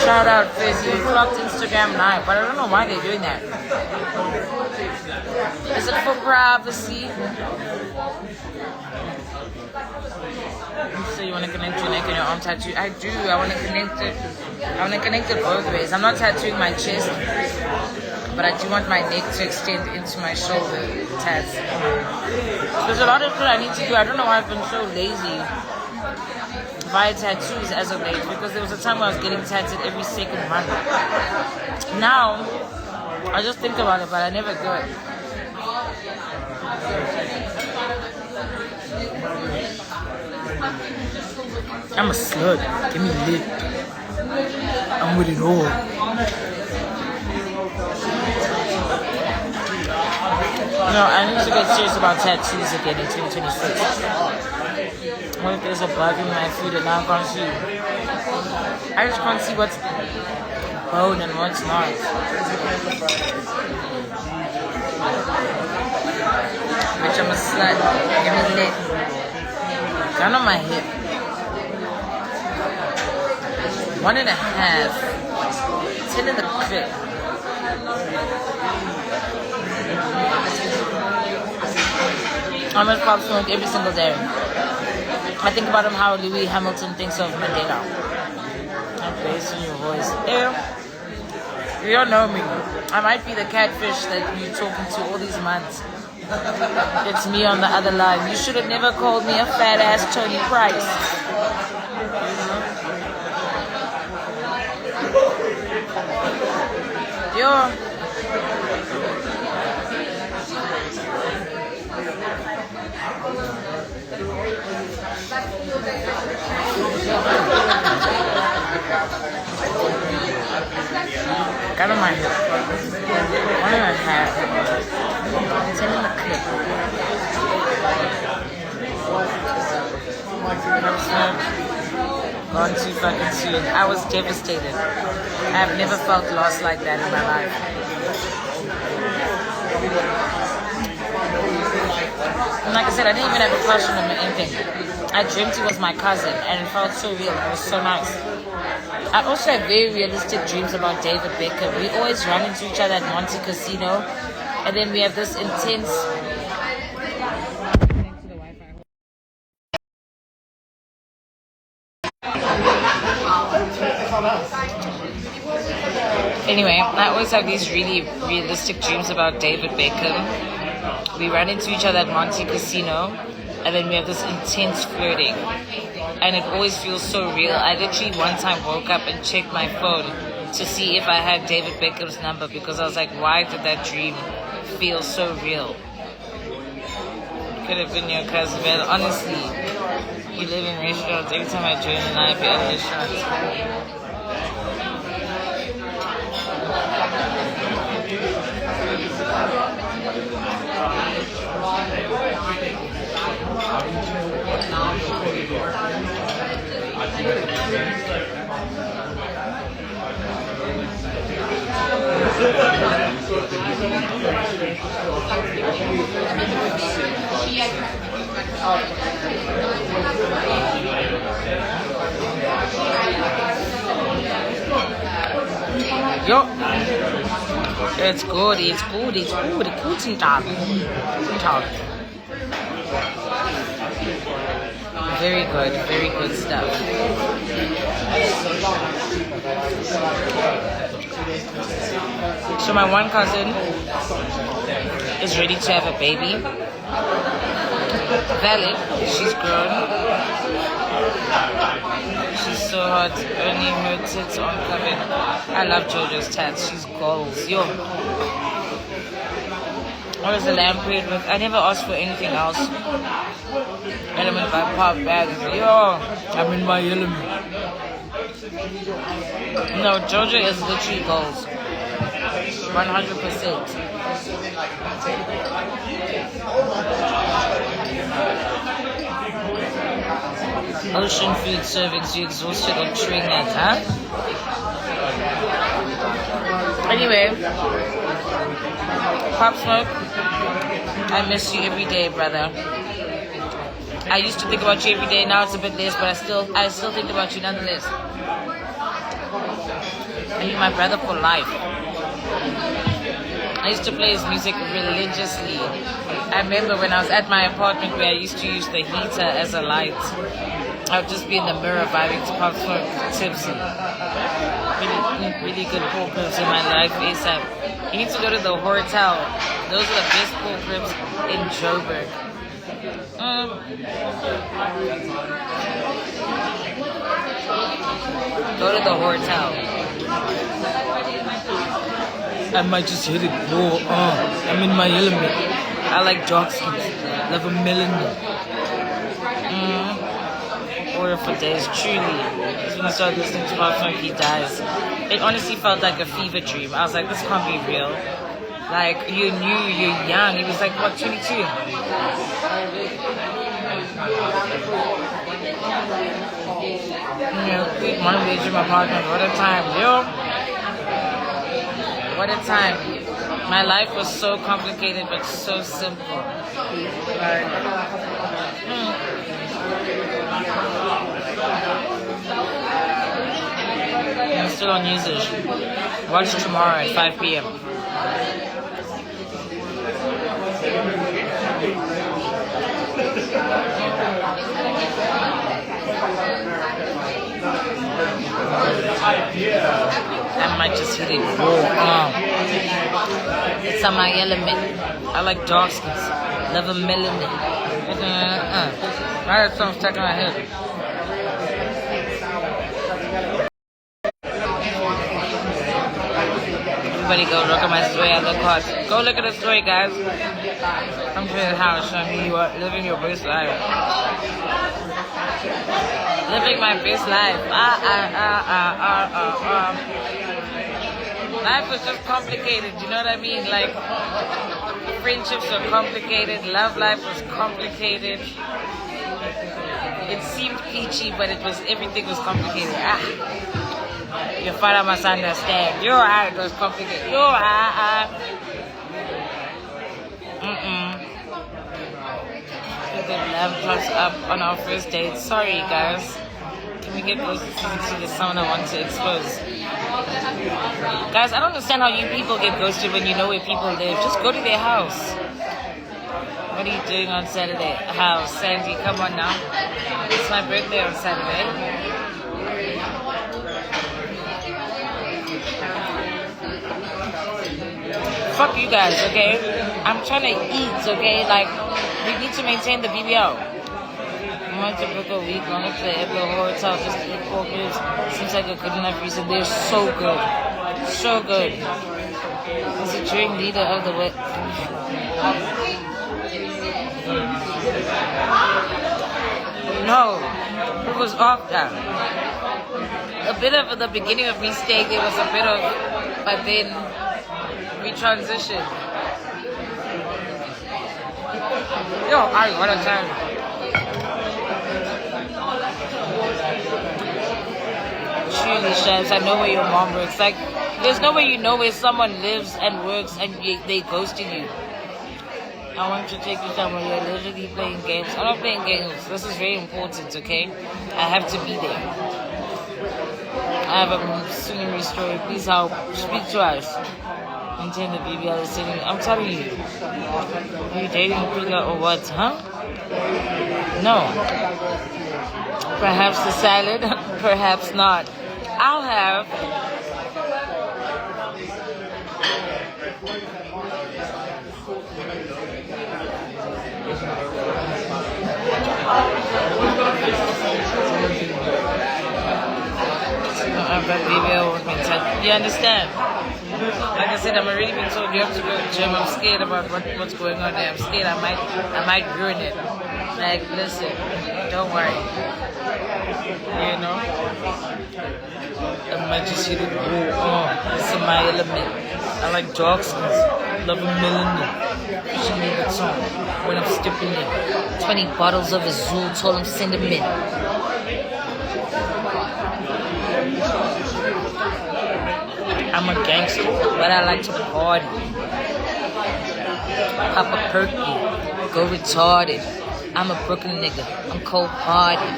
Shout out Fizzy. We clocked Instagram Live, but I don't know why they're doing that. Is it for privacy? So you want to connect your neck and your arm tattoo? I do. I want to connect it. I want to connect it both ways. I'm not tattooing my chest, but I do want my neck to extend into my shoulder tats. There's a lot of shit I need to do. I don't know why I've been so lazy via tattoos as of late, because there was a time where I was getting tattooed every second month. Now, I just think about it, but I never do it. I'm a slut. Give me lit. I'm with it all. No, I need to get serious about tattoos again in 2026. What if there's a bug in my food and I can't see? I just can't see what's bone and what's not. Bitch, I'm a slut. Give me lit. Gun on my hip. 1.5. 10 in the clip. I'm with Pop Smoke every single day. I think about him how Louis Hamilton thinks of Mandela. That bass in your voice. Yeah. You don't know me. I might be the catfish that you're talking to all these months. It's me on the other line. You should have never called me a fat ass Tony Price. Yo. Got on my hip. 1.5. 10 in the clip. Gone too fucking soon. I was devastated. I've never felt lost like that in my life. And like I said, I didn't even have a crush on him or anything. I dreamt he was my cousin, and it felt so real. It was so nice. I also have very realistic dreams about David Beckham. We always run into each other at Monte Casino, and then we have this intense... Anyway, I always have these really realistic dreams about David Beckham. We run into each other at Monte Casino, and then we have this intense flirting. And it always feels so real. I literally one time woke up and checked my phone to see if I had David Beckham's number, because I was like, why did that dream feel so real? Could have been your cousin, man. Honestly, you live in restaurants. Every time I join an IP at restaurants. Yo, it's good, it's good, it's good. Guten Tag. Guten Tag. Very good stuff. So my one cousin is ready to have a baby. Valid, she's grown. She's so hot, only her tits on covered. I love JoJo's tats, she's goals. Yo. What is the lamp period with? I never asked for anything else. Element by pop bags. Yo, I'm in my element. No, JoJo is literally goals. 100%. Ocean food servings, you exhausted on chewing that, huh? Anyway, Pop Smoke, I miss you every day, brother. I used to think about you every day, now it's a bit less, but I still think about you nonetheless. I knew my brother for life. I used to play his music religiously. I remember when I was at my apartment where I used to use the heater as a light. I would just be in the mirror vibing to Pop Smoke, tipsy. Really good pool cribs in my life ASAP. You need to go to the hotel. Those are the best pool cribs in Joburg. Go to the hotel. I might just hit it raw. I'm in my element. I like dark skins. Love a melanin. Order for days. Truly. When I started listening to Pop Smoke, he dies. It honestly felt like a fever dream. I was like, this can't be real. Like, you knew you're young. He was like, what, 22? One day to my partner. What a time, yo. What a time. My life was so complicated but so simple. I'm still on usage. Watch tomorrow at 5 p.m. I might just hit it raw. It's on my element. I like dark skins. Love a melanin. Right, so I'm stuck in my head. Everybody go look at my story. I look hot. Go look at the story, guys. Come to the house showing me you are living your best life. Living my best life. Life was just complicated, you know what I mean? Like, friendships were complicated, love life was complicated. It seemed peachy, but everything was complicated. Your father must understand. It was complicated. The laptops up on our first date. Sorry, guys. Can we get closer to the sound I want to expose? Guys, I don't understand how you people get ghosted when you know where people live. Just go to their house. What are you doing on Saturday? House, Sandy, come on now. It's my birthday on Saturday. Fuck you guys, okay? I'm trying to eat, okay? Like, we need to maintain the BBL. I want to book a week long to the Ebla Hotel just to eat pork ribs. Seems like a good enough reason. They're so good. So good. As a drink leader of the wet. No, it was off that. A bit of the beginning of me staying, there was a bit of, but then we transitioned. Yo, what a time. Truly, chefs, I know where your mom works. Like, there's no way you know where someone lives and works and they ghosted you. I want to take you somewhere you're literally playing games. I'm not playing games. This is very important, okay? I have to be there. I have a scenery story. Please help. Speak to us. Maintain the BBL is sitting. I'm telling you. Are you dating Prila or what, huh? No. Perhaps the salad, perhaps not. I'll have. You understand? Like I said, I'm already been told you have to go to the gym. I'm scared about what's going on there. I'm scared I might ruin it. Like, listen, don't worry. You know? I might just hit it raw. It's in my element. I like dark skins. Love a melanin. Pushing me the song when I'm stepping in. 20 bottles of Azul, told him send them in. I'm a gangster, but I like to party. Pop a perky, go retarded. I'm a Brooklyn nigga, I'm cold-hearted.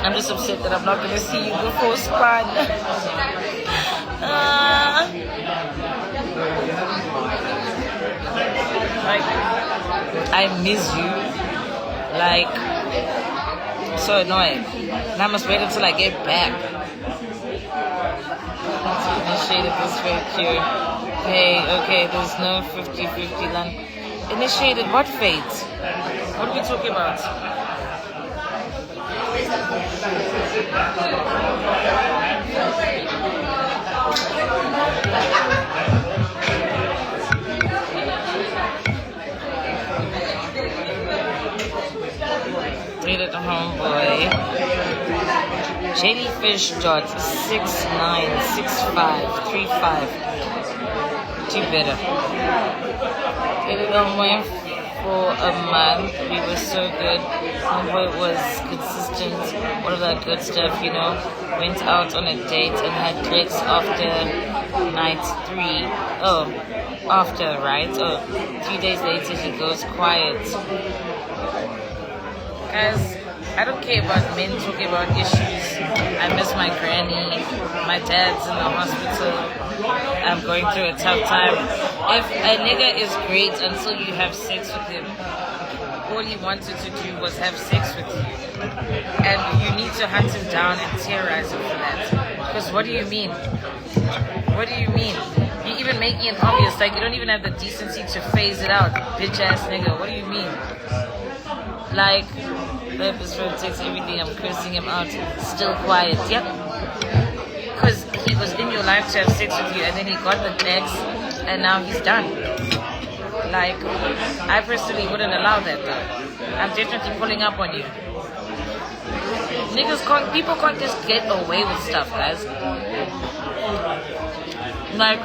I'm just upset that I'm not gonna see you before Span. Like, I miss you. Like, so annoying. And I must wait until I get back. Initiated this fate here. Hey, okay, there's no 50-50 land. Initiated what fate? What are we talking about? Dated the homeboy. Jellyfish dot 696535. Do better. Dated the homeboy for a month. We were so good. Homeboy was consistent. All of that good stuff, you know. Went out on a date and had drinks after night 3. Oh, after, right? Oh, 3 days later he goes quiet. Guys, I don't care about men talking about issues. I miss my granny. My dad's in the hospital. I'm going through a tough time. If a nigga is great until you have sex with him, all he wanted to do was have sex with you. And you need to hunt him down and terrorize him for that. Because what do you mean? What do you mean? You're even making it obvious. Like, you don't even have the decency to phase it out. Bitch ass nigga. What do you mean? Like, his friend takes everything, I'm cursing him out, still quiet. Yep. Because he was in your life to have sex with you, and then he got the text, and now he's done. Like, I personally wouldn't allow that though. I'm definitely pulling up on you. People can't just get away with stuff, guys. Like,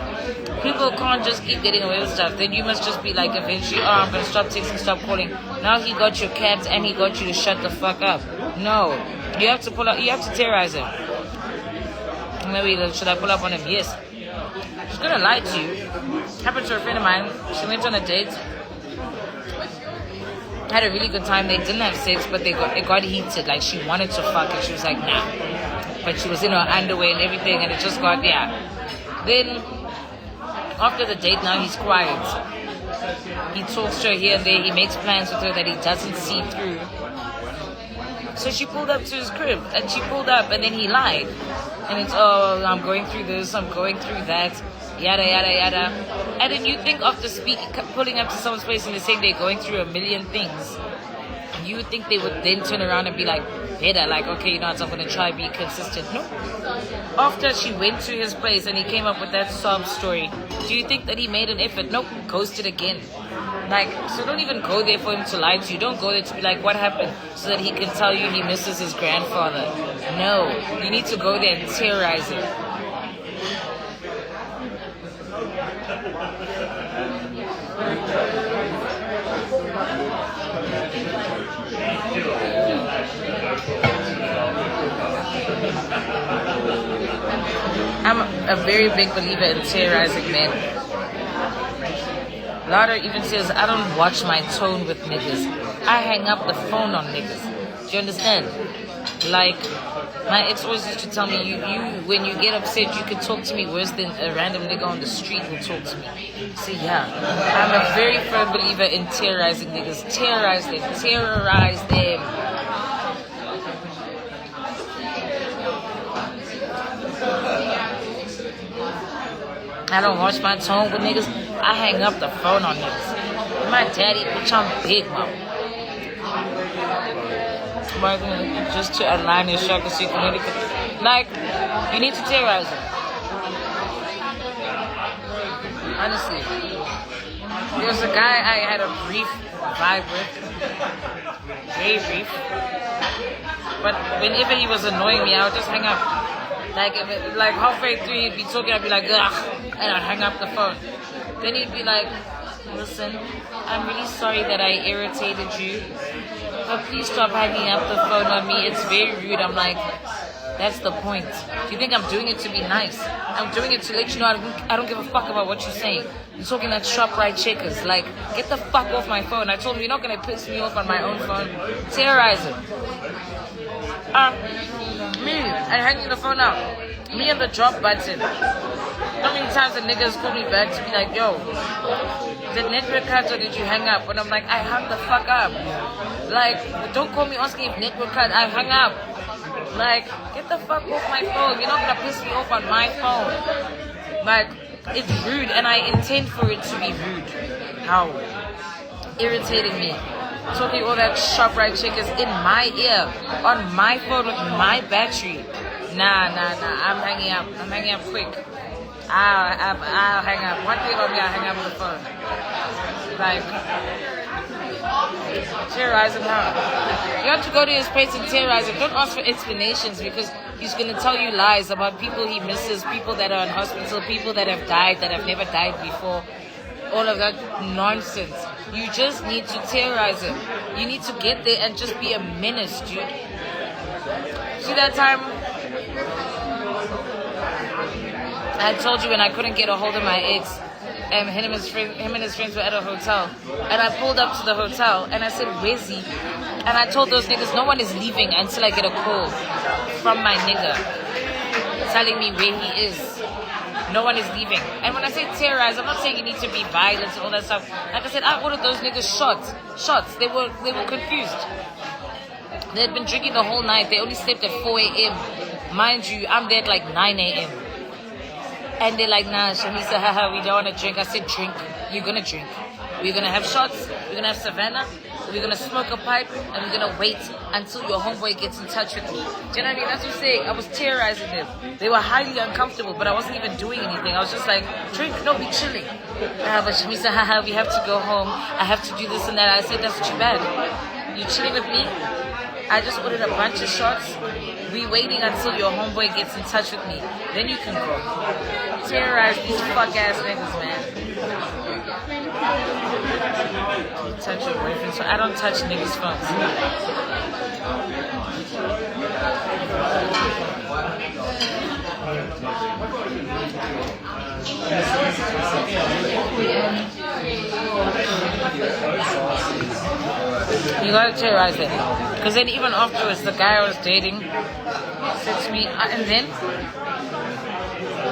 people can't just keep getting away with stuff. Then you must just be like, eventually, oh, I'm gonna stop texting, stop calling. Now he got your cat and he got you to shut the fuck up. No, you have to pull up. You have to terrorize him. Maybe should I pull up on him? Yes. She's gonna lie to you. Happened to a friend of mine. She went on a date. Had a really good time. They didn't have sex, but it got heated. Like, she wanted to fuck and she was like, nah. But she was in her underwear and everything, and it just got, yeah. Then after the date, now he's quiet. He talks to her here and there. He makes plans with her that he doesn't see through. So she pulled up to his crib, and she pulled up, and then he lied. And it's, oh, I'm going through this, I'm going through that, yada, yada, yada. And then you think after pulling up to someone's place and they're saying they're going through a million things, you would think they would then turn around and be like, better, like, okay, you know what, I'm going to try be consistent. No. After she went to his place and he came up with that sob story, do you think that he made an effort? Nope, ghosted again. Like, so don't even go there for him to lie to you. Don't go there to be like, what happened? So that he can tell you he misses his grandfather. No, you need to go there and terrorize him. I'm a very big believer in terrorizing men. Lauder even says, I don't watch my tone with niggas. I hang up the phone on niggas. Do you understand? Like, my ex always used to tell me, you when you get upset, you can talk to me worse than a random nigga on the street will talk to me. So yeah, I'm a very firm believer in terrorizing niggas. Terrorize them. Terrorize them. I don't watch my tone with niggas. I hang up the phone on niggas. My daddy, bitch, I'm big, mom. Just to align his chakra so you can really, like, you need to terrorize him. Honestly. There was a guy I had a brief vibe with. Very brief. But whenever he was annoying me, I would just hang up. Like halfway through, he'd be talking, I'd be like, ugh, and I'd hang up the phone. Then he'd be like, listen, I'm really sorry that I irritated you, but please stop hanging up the phone on me. It's very rude. I'm like, that's the point. Do you think I'm doing it to be nice? I'm doing it to let you know I don't give a fuck about what you're saying. You're talking that ShopRite checkers. Like, get the fuck off my phone. I told him, you're not going to piss me off on my own phone. Terrorize him. Me and hanging the phone up. Me and the drop button. How many times the niggas call me back to be like, yo, did network cut or did you hang up? And I'm like, I hung the fuck up. Like, don't call me asking if network cut. I hung up. Like, get the fuck off my phone. You're not gonna piss me off on my phone. Like, it's rude and I intend for it to be rude. How? Irritating me. Talking all that ShopRite shit is in my ear, on my phone with my battery. Nah. I'm hanging up. I'm hanging up quick. I'll hang up. One thing about me, I'll hang up the phone. Like, terrorize him how? You have to go to his place and terrorize him. Don't ask for explanations because he's going to tell you lies about people he misses, people that are in hospital, people that have died, that have never died before. All of that nonsense. You just need to terrorize him. You need to get there and just be a menace, dude. See that time I told you when I couldn't get a hold of my ex, and him and his friends were at a hotel, and I pulled up to the hotel and I said, where's he? And I told those niggas no one is leaving until I get a call from my nigga telling me where he is. No one is leaving. And when I say terrorize, I'm not saying you need to be violent and all that stuff. Like I said, I ordered those niggas shots. They were confused. They had been drinking the whole night. They only slept at 4 a.m. Mind you, I'm there at like 9 a.m. And they're like, nah, Shamisa, haha, we don't want to drink. I said, drink. You're going to drink. We're going to have shots. We're going to have Savannah. We're going to smoke a pipe. And we're going to wait until your homeboy gets in touch with me. Do you know what I mean? That's what I'm saying. I was terrorizing them. They were highly uncomfortable, but I wasn't even doing anything. I was just like, drink, no, be chilling. But Shamisa, haha, we have to go home. I have to do this and that. I said, that's too bad. You chilling with me? I just ordered a bunch of shots. We waiting until your homeboy gets in touch with me. Then you can go. Terrorize these fuck ass niggas, man. You touch your boyfriend, so I don't touch niggas' phones. You gotta terrorize them. Because then even afterwards, the guy I was dating said to me, and then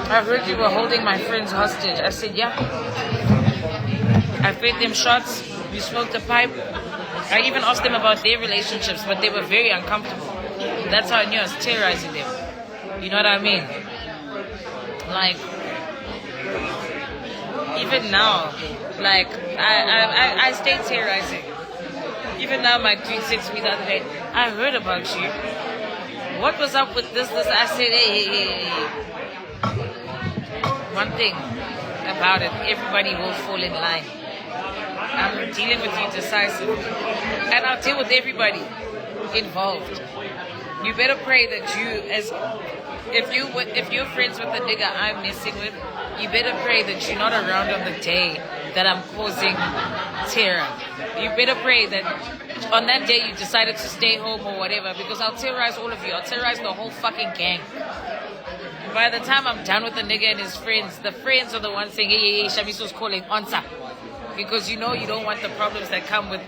I heard you were holding my friends hostage. I said, yeah. I fed them shots. We smoked a pipe. I even asked them about their relationships, but they were very uncomfortable. That's how I knew I was terrorizing them. You know what I mean? Like, even now, like, I stay terrorizing. Even now, my dude said to me the other day, I heard about you. What was up with this? I said, hey. One thing about it, everybody will fall in line. I'm dealing with you decisively. And I'll deal with everybody involved. You better pray that if you're friends with the nigga I'm messing with, you better pray that you're not around on the day that I'm causing terror. You better pray that on that day you decided to stay home or whatever, because I'll terrorize all of you. I'll terrorize the whole fucking gang. By the time I'm done with the nigga and his friends, the friends are the ones saying, hey, Shamiso's calling, answer. Because you know you don't want the problems that come with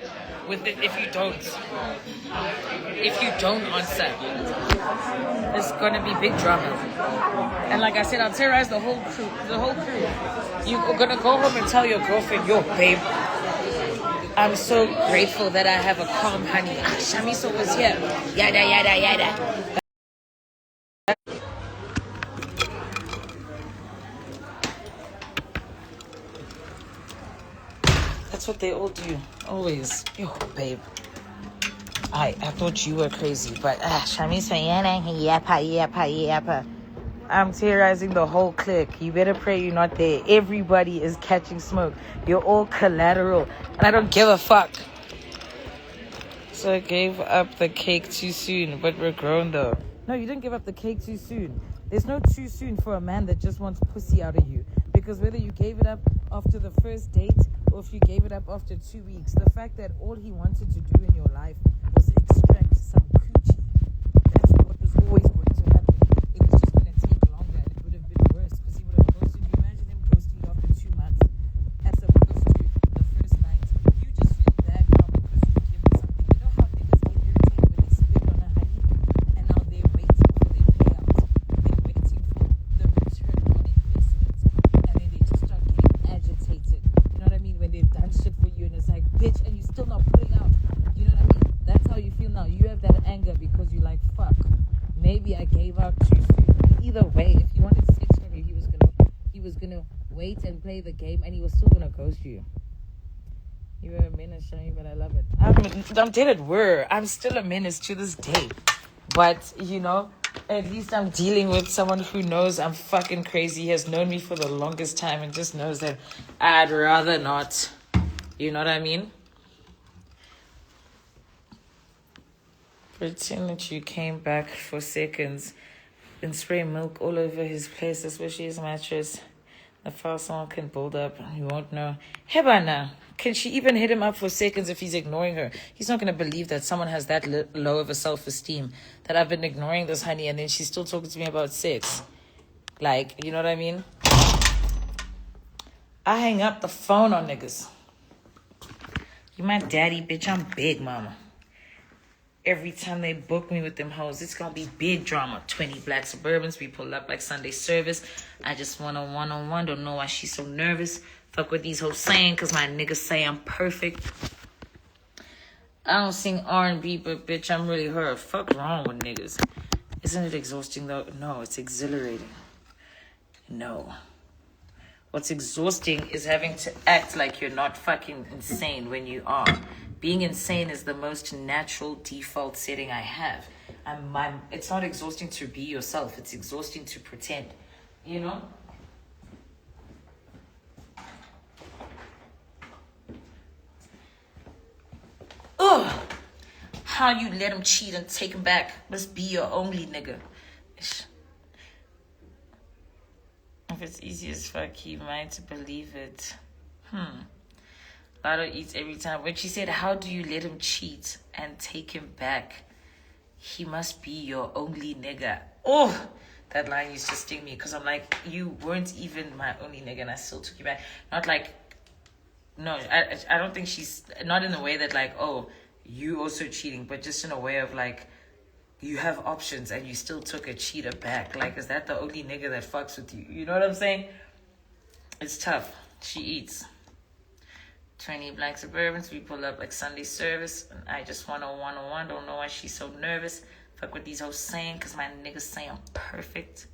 it if you don't. If you don't answer, there's gonna be big drama. And like I said, I'll terrorize the whole crew. You're gonna go home and tell your girlfriend, yo, babe, I'm so grateful that I have a calm honey. Shamiso was here. Yada, yada, yada. That's what they all do. Always. Yo, babe. I thought you were crazy, but Shamisa, yappa. I'm terrorizing the whole clique. You better pray you're not there. Everybody is catching smoke. You're all collateral. And I don't give a fuck. So I gave up the cake too soon, but we're grown though. No, you didn't give up the cake too soon. There's no too soon for a man that just wants pussy out of you. Because whether you gave it up after the first date or if you gave it up after 2 weeks, the fact that all he wanted to do in your life was extract some coochie. That's what was always going to happen. It was just going to take longer and it would have been worse because he would have ghosted you. Imagine him ghosting you after 2 months as opposed to the first night. You just feel bad now because you give him something. You know how niggas get irritated when they spit on a honey and maybe I gave up too soon. Either way, if he wanted sex from you, he was gonna wait and play the game, and he was still gonna ghost you. You were a menace, Shani, but I love it. I'm dated I'm still a menace to this day. But, you know, at least I'm dealing with someone who knows I'm fucking crazy, has known me for the longest time, and just knows that I'd rather not. You know what I mean? Pretend that you came back for seconds and spray milk all over his place, especially his mattress. The file someone can build up, you won't know. Hebana, can she even hit him up for seconds if he's ignoring her? He's not going to believe that someone has that low of a self-esteem, that I've been ignoring this honey and then she's still talking to me about sex. Like, you know what I mean? I hang up the phone on niggas. You my daddy, bitch. I'm big, mama. Every time they book me with them hoes, it's gonna be big drama. 20 black Suburbans, we pull up like Sunday service. I just want a one-on-one, don't know why she's so nervous. Fuck what these hoes saying, cause my niggas say I'm perfect. I don't sing R&B, but bitch, I'm really her. Fuck wrong with niggas. Isn't it exhausting though? No, it's exhilarating. No. What's exhausting is having to act like you're not fucking insane when you are. Being insane is the most natural default setting I have. It's not exhausting to be yourself. It's exhausting to pretend. You know? Ugh! How you let him cheat and take him back? Must be your only nigga. If it's easy as fuck, he might believe it. Lotto eats every time. When she said, how do you let him cheat and take him back? He must be your only nigga. Oh, that line used to sting me because I'm like, you weren't even my only nigga and I still took you back. Not like, no, I don't think she's, not in the way that like, oh, you also cheating, but just in a way of like, you have options and you still took a cheater back. Like, is that the only nigga that fucks with you? You know what I'm saying? It's tough. She eats. 20 black Suburbans, we pull up like Sunday service. And I just want a one-on-one. Don't know why she's so nervous. Fuck what these hoes saying, because my niggas say I'm perfect.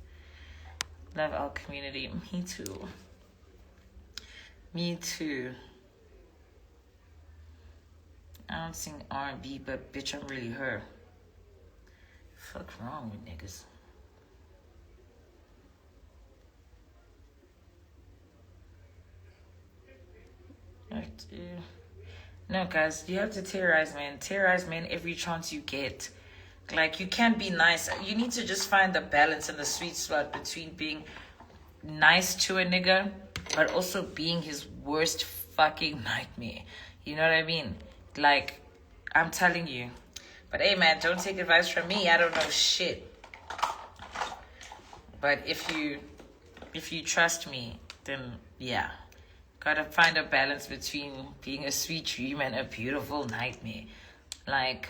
Love our community. Me too. Me too. I don't sing R&B, but bitch, I'm really her. Fuck wrong with niggas? No, guys, you have to terrorize men. Terrorize men every chance you get. Like, you can't be nice. You need to just find the balance and the sweet spot between being nice to a nigga, but also being his worst fucking nightmare. You know what I mean? Like, I'm telling you. But hey, man, don't take advice from me. I don't know shit. But if you trust me, then yeah. Gotta find a balance between being a sweet dream and a beautiful nightmare. Like,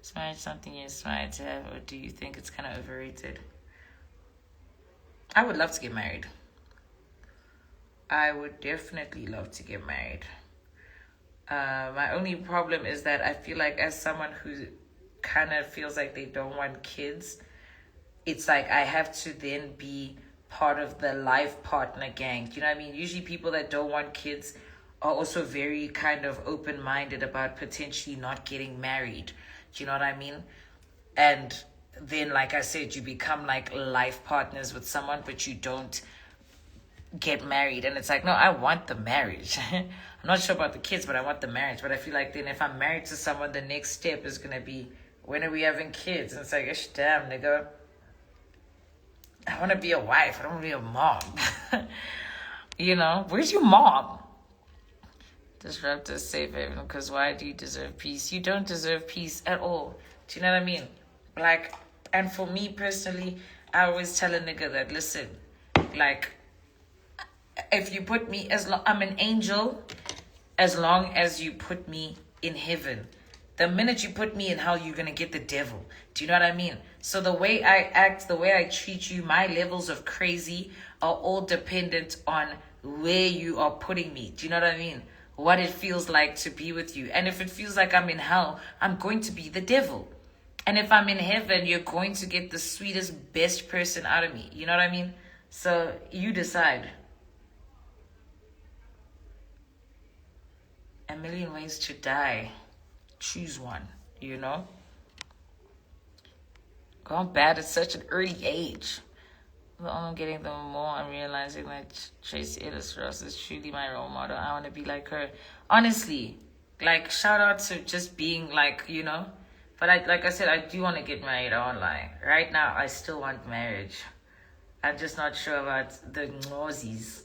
is marriage something you aspire to have, or do you think it's kind of overrated? I would love to get married. I would definitely love to get married. My only problem is that I feel like as someone who kind of feels like they don't want kids, it's like I have to then be part of the life partner gang. You know what I mean? Usually people that don't want kids are also very kind of open-minded about potentially not getting married. Do you know what I mean? And then, like I said, you become like life partners with someone, but you don't get married. And it's like, no, I want the marriage. I'm not sure about the kids, but I want the marriage. But I feel like then if I'm married to someone, the next step is going to be, when are we having kids? And it's like, ish, damn, nigga. I want to be a wife. I don't want to be a mom. You know, where's your mom? Disrupt a safe haven, because why do you deserve peace? You don't deserve peace at all. Do you know what I mean? Like, and for me personally, I always tell a nigga that, listen, like, if you put me, I'm an angel as long as you put me in heaven. The minute you put me in hell, you're going to get the devil. Do you know what I mean? So the way I act, the way I treat you, my levels of crazy are all dependent on where you are putting me. Do you know what I mean? What it feels like to be with you. And if it feels like I'm in hell, I'm going to be the devil. And if I'm in heaven, you're going to get the sweetest, best person out of me. You know what I mean? So you decide. A million ways to die. Choose one, you know? Gone bad at such an early age. The older I'm getting, the more I'm realizing that Tracy Ellis Ross is truly my role model. I want to be like her. Honestly, like, shout out to just being like, you know? But like I said, I do want to get married online. Right now, I still want marriage. I'm just not sure about the gnosies.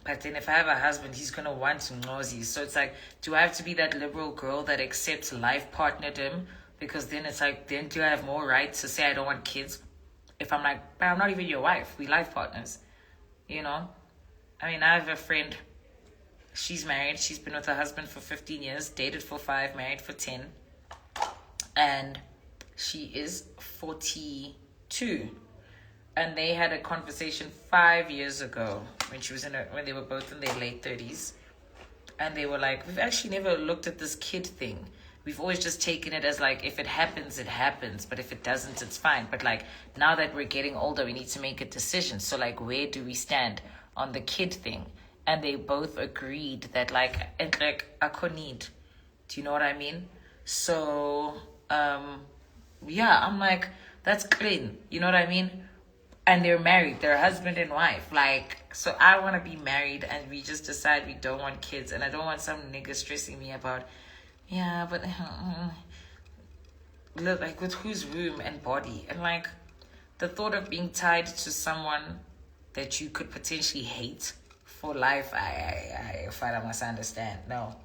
But then if I have a husband, he's going to want gnosies. So it's like, do I have to be that liberal girl that accepts life partnerdom? Because then it's like, then do I have more rights to say I don't want kids? If I'm like, but I'm not even your wife. We life partners. You know? I mean, I have a friend. She's married. She's been with her husband for 15 years. Dated for 5. Married for 10. And she is 42. And they had a conversation 5 years ago when when they were both in their late 30s. And they were like, we've actually never looked at this kid thing. We've always just taken it as like, if it happens, it happens. But if it doesn't, it's fine. But like, now that we're getting older, we need to make a decision. So like, where do we stand on the kid thing? And they both agreed that like, I could need. Do you know what I mean? So, yeah, I'm like, that's clean. You know what I mean? And they're married. They're husband and wife. Like, so I want to be married and we just decide we don't want kids. And I don't want some nigga stressing me about, yeah, but look, like with whose womb and body. And like, the thought of being tied to someone that you could potentially hate for life, I must understand. No.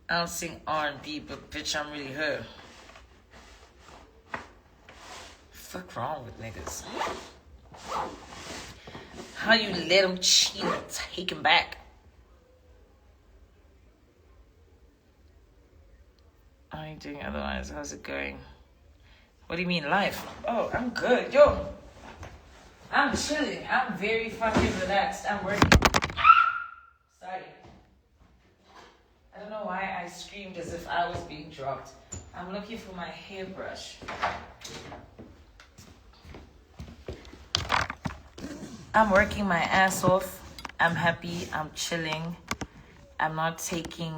I don't sing R&B, but bitch, I'm really her. Fuck wrong with niggas? How you let them cheat and take him back? I ain't doing otherwise. How's it going? What do you mean, life? Oh, I'm good. Yo, I'm chilling. I'm very fucking relaxed. I'm working. Sorry. I don't know why I screamed as if I was being dropped. I'm looking for my hairbrush. I'm working my ass off. I'm happy. I'm chilling. I'm not taking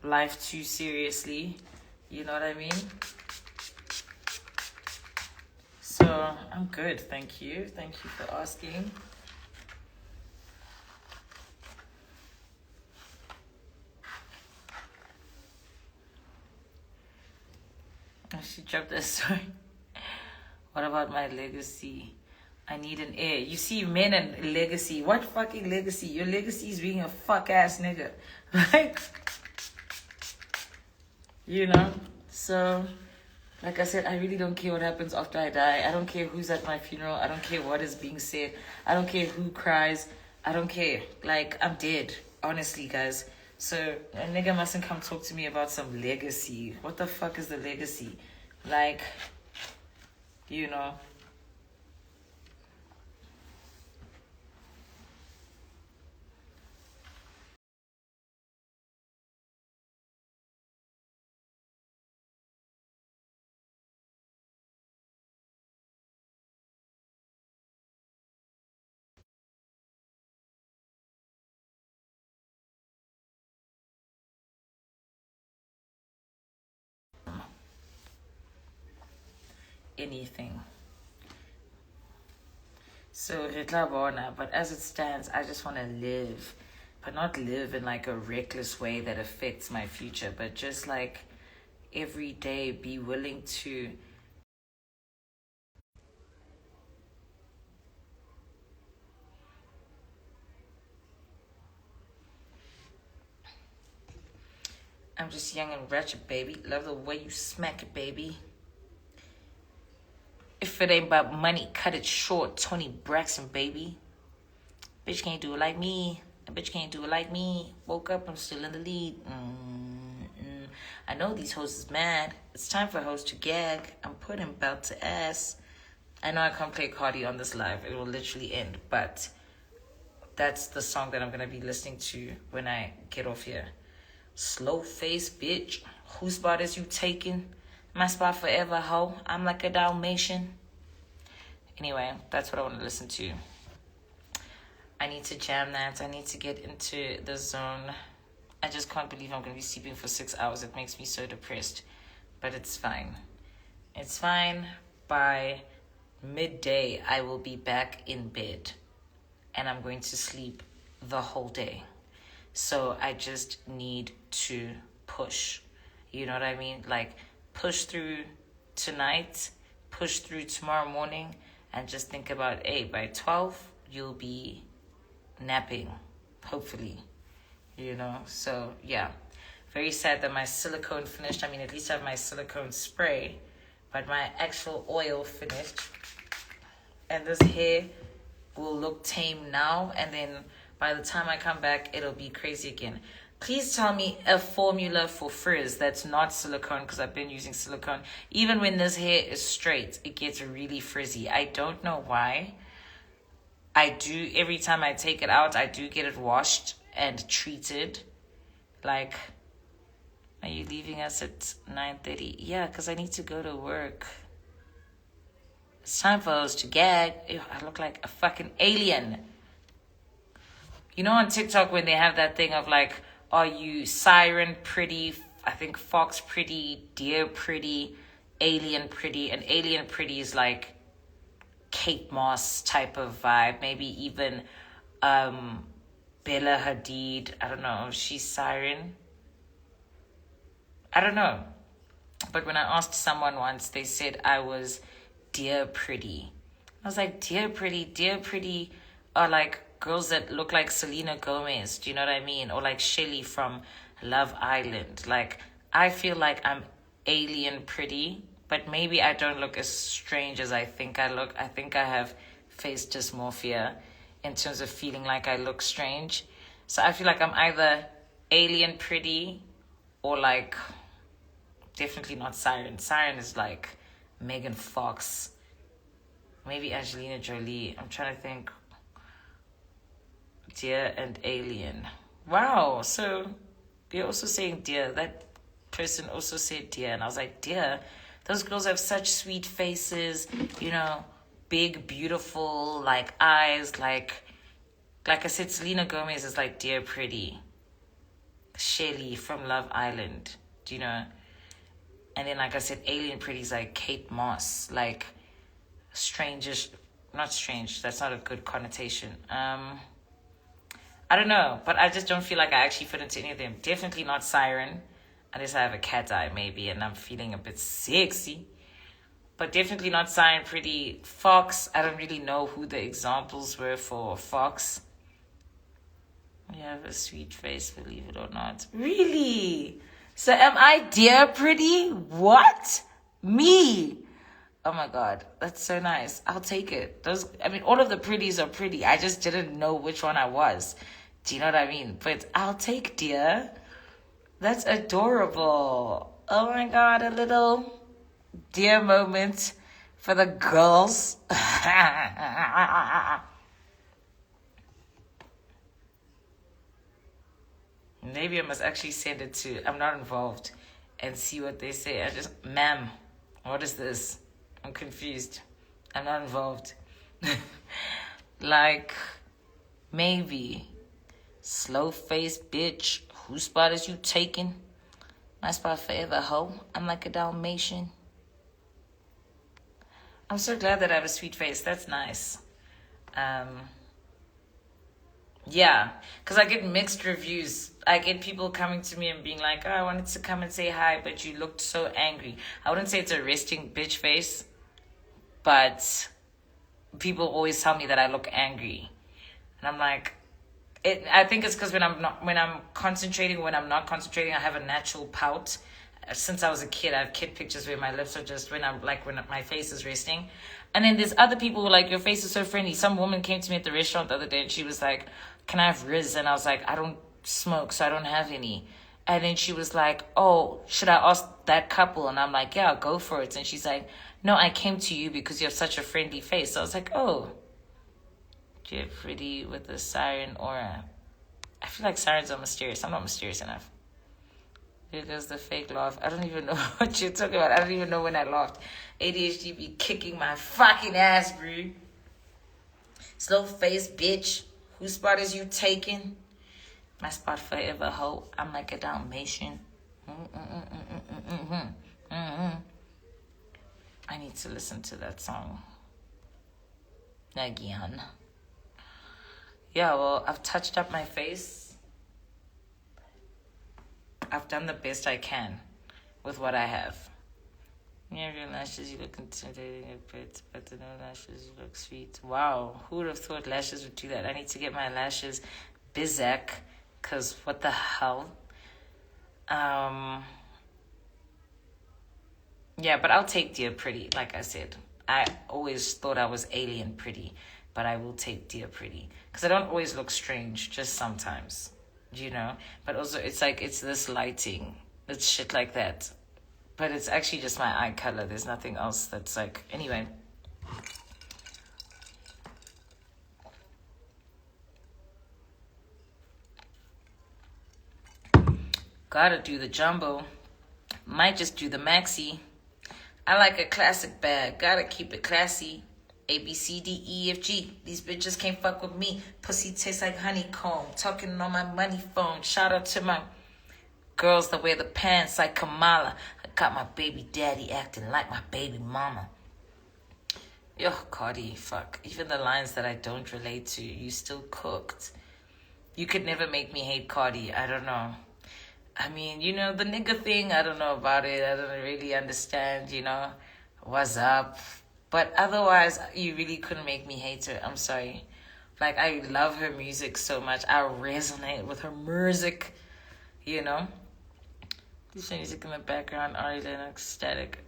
life too seriously. You know what I mean? So I'm good. Thank you. Thank you for asking. She dropped that story. What about my legacy? I need an heir. You see, men and legacy. What fucking legacy? Your legacy is being a fuck ass nigga. Like, you know? So, like I said, I really don't care what happens after I die. I don't care who's at my funeral. I don't care what is being said. I don't care who cries. I don't care. Like, I'm dead. Honestly, guys. So, a nigga mustn't come talk to me about some legacy. What the fuck is the legacy? Like, you know. Anything. So, but as it stands, I just want to live. But not live in like a reckless way that affects my future. But just like every day be willing to I'm just young and wretched, baby. Love the way you smack it, baby. If it ain't about money, cut it short. Tony Braxton, baby. Bitch can't do it like me. A bitch can't do it like me. Woke up, I'm still in the lead. I know these hoes is mad. It's time for hoes to gag. I'm putting belt to ass. I know I can't play Cardi on this live. It will literally end. But that's the song that I'm gonna be listening to when I get off here. Slow face bitch, whose spot is you taking? My spot forever, ho. I'm like a Dalmatian. Anyway, that's what I want to listen to. I need to jam that. I need to get into the zone. I just can't believe I'm going to be sleeping for 6 hours. It makes me so depressed. But it's fine. It's fine. By midday, I will be back in bed. And I'm going to sleep the whole day. So I just need to push. You know what I mean? Like, push through tonight, push through tomorrow morning, and just think about, hey, by 12, you'll be napping, hopefully, you know. So, yeah, very sad that my silicone finished. I mean, at least I have my silicone spray, but my actual oil finished. And this hair will look tame now, and then by the time I come back, it'll be crazy again. Please tell me a formula for frizz that's not silicone, because I've been using silicone. Even when this hair is straight, it gets really frizzy. I don't know why. I do, every time I take it out, I do get it washed and treated. Like, are you leaving us at 9:30? Yeah, because I need to go to work. It's time for us to gag. Ew, I look like a fucking alien. You know on TikTok when they have that thing of like, are you siren pretty, I think fox pretty, deer pretty, alien pretty, and alien pretty is like Kate Moss type of vibe, maybe even Bella Hadid. I don't know, she's siren. I don't know. But when I asked someone once, they said I was deer pretty. I was like, deer pretty are like girls that look like Selena Gomez, do you know what I mean? Or like Shelly from Love Island. Like, I feel like I'm alien pretty, but maybe I don't look as strange as I think I look. I think I have face dysmorphia in terms of feeling like I look strange. So I feel like I'm either alien pretty or like definitely not siren. Siren is like Megan Fox. Maybe Angelina Jolie. I'm trying to think. Deer and alien. Wow, so you're also saying deer. That person also said deer, and I was like, deer? Those girls have such sweet faces, you know, big, beautiful, like, eyes, like I said, Selena Gomez is like deer pretty. Shelly from Love Island, do you know? And then, like I said, alien pretty is like Kate Moss, like strangish, not strange, that's not a good connotation. I don't know, but I just don't feel like I actually fit into any of them. Definitely not siren, unless I have a cat eye maybe and I'm feeling a bit sexy. But definitely not siren pretty. Fox, I don't really know who the examples were for Fox. You have a sweet face, believe it or not. Really? So am I deer pretty? What? Me? Oh my God, that's so nice. I'll take it. All of the pretties are pretty. I just didn't know which one I was. Do you know what I mean? But I'll take deer. That's adorable. Oh my God, a little deer moment for the girls. Maybe I must actually send it to I'm Not Involved and see what they say. Ma'am, what is this? I'm confused. I'm not involved. Like, maybe. Slow face bitch. Whose spot is you taking? My spot forever, ho. I'm like a Dalmatian. I'm so glad that I have a sweet face. That's nice. Yeah, because I get mixed reviews. I get people coming to me and being like, oh, I wanted to come and say hi, but you looked so angry. I wouldn't say it's a resting bitch face, but people always tell me that I look angry. And I'm like, I think it's because when I'm not concentrating, I have a natural pout. Since I was a kid, I have kid pictures where my lips are just when my face is resting. And then there's other people who are like, your face is so friendly. Some woman came to me at the restaurant the other day and she was like, can I have Riz? And I was like, I don't smoke, so I don't have any. And then she was like, oh, should I ask that couple? And I'm like, yeah, go for it. And she's like, no, I came to you because you have such a friendly face. So I was like, oh, Dear Pretty with a siren aura. I feel like sirens are mysterious. I'm not mysterious enough. Here goes the fake laugh. I don't even know what you're talking about. I don't even know when I laughed. ADHD be kicking my fucking ass, bro. Slow face bitch. Whose spot is you taking? My spot forever, ho. I'm like a Dalmatian. I need to listen to that song again. Yeah, well, I've touched up my face. I've done the best I can with what I have. Yeah, your lashes, you look intimidating a bit, but the no lashes, you look sweet. Wow, who would have thought lashes would do that? I need to get my lashes Bizak, because what the hell? Yeah, but I'll take Dear Pretty, like I said. I always thought I was alien pretty, but I will take Dear Pretty. Because I don't always look strange, just sometimes, you know? But also, it's like, it's this lighting. It's shit like that. But it's actually just my eye color. There's nothing else that's like... Anyway. Gotta do the jumbo. Might just do the maxi. I like a classic bag. Gotta keep it classy. A, B, C, D, E, F, G. These bitches can't fuck with me. Pussy tastes like honeycomb. Talking on my money phone. Shout out to my girls that wear the pants like Kamala. I got my baby daddy acting like my baby mama. Yo, Cardi, fuck. Even the lines that I don't relate to, you still cooked. You could never make me hate Cardi. I don't know. I mean, you know, the nigga thing, I don't know about it. I don't really understand, you know, what's up. But otherwise, you really couldn't make me hate her. I'm sorry. Like, I love her music so much. I resonate with her music, you know. This music in the background, Ari Lennox, static.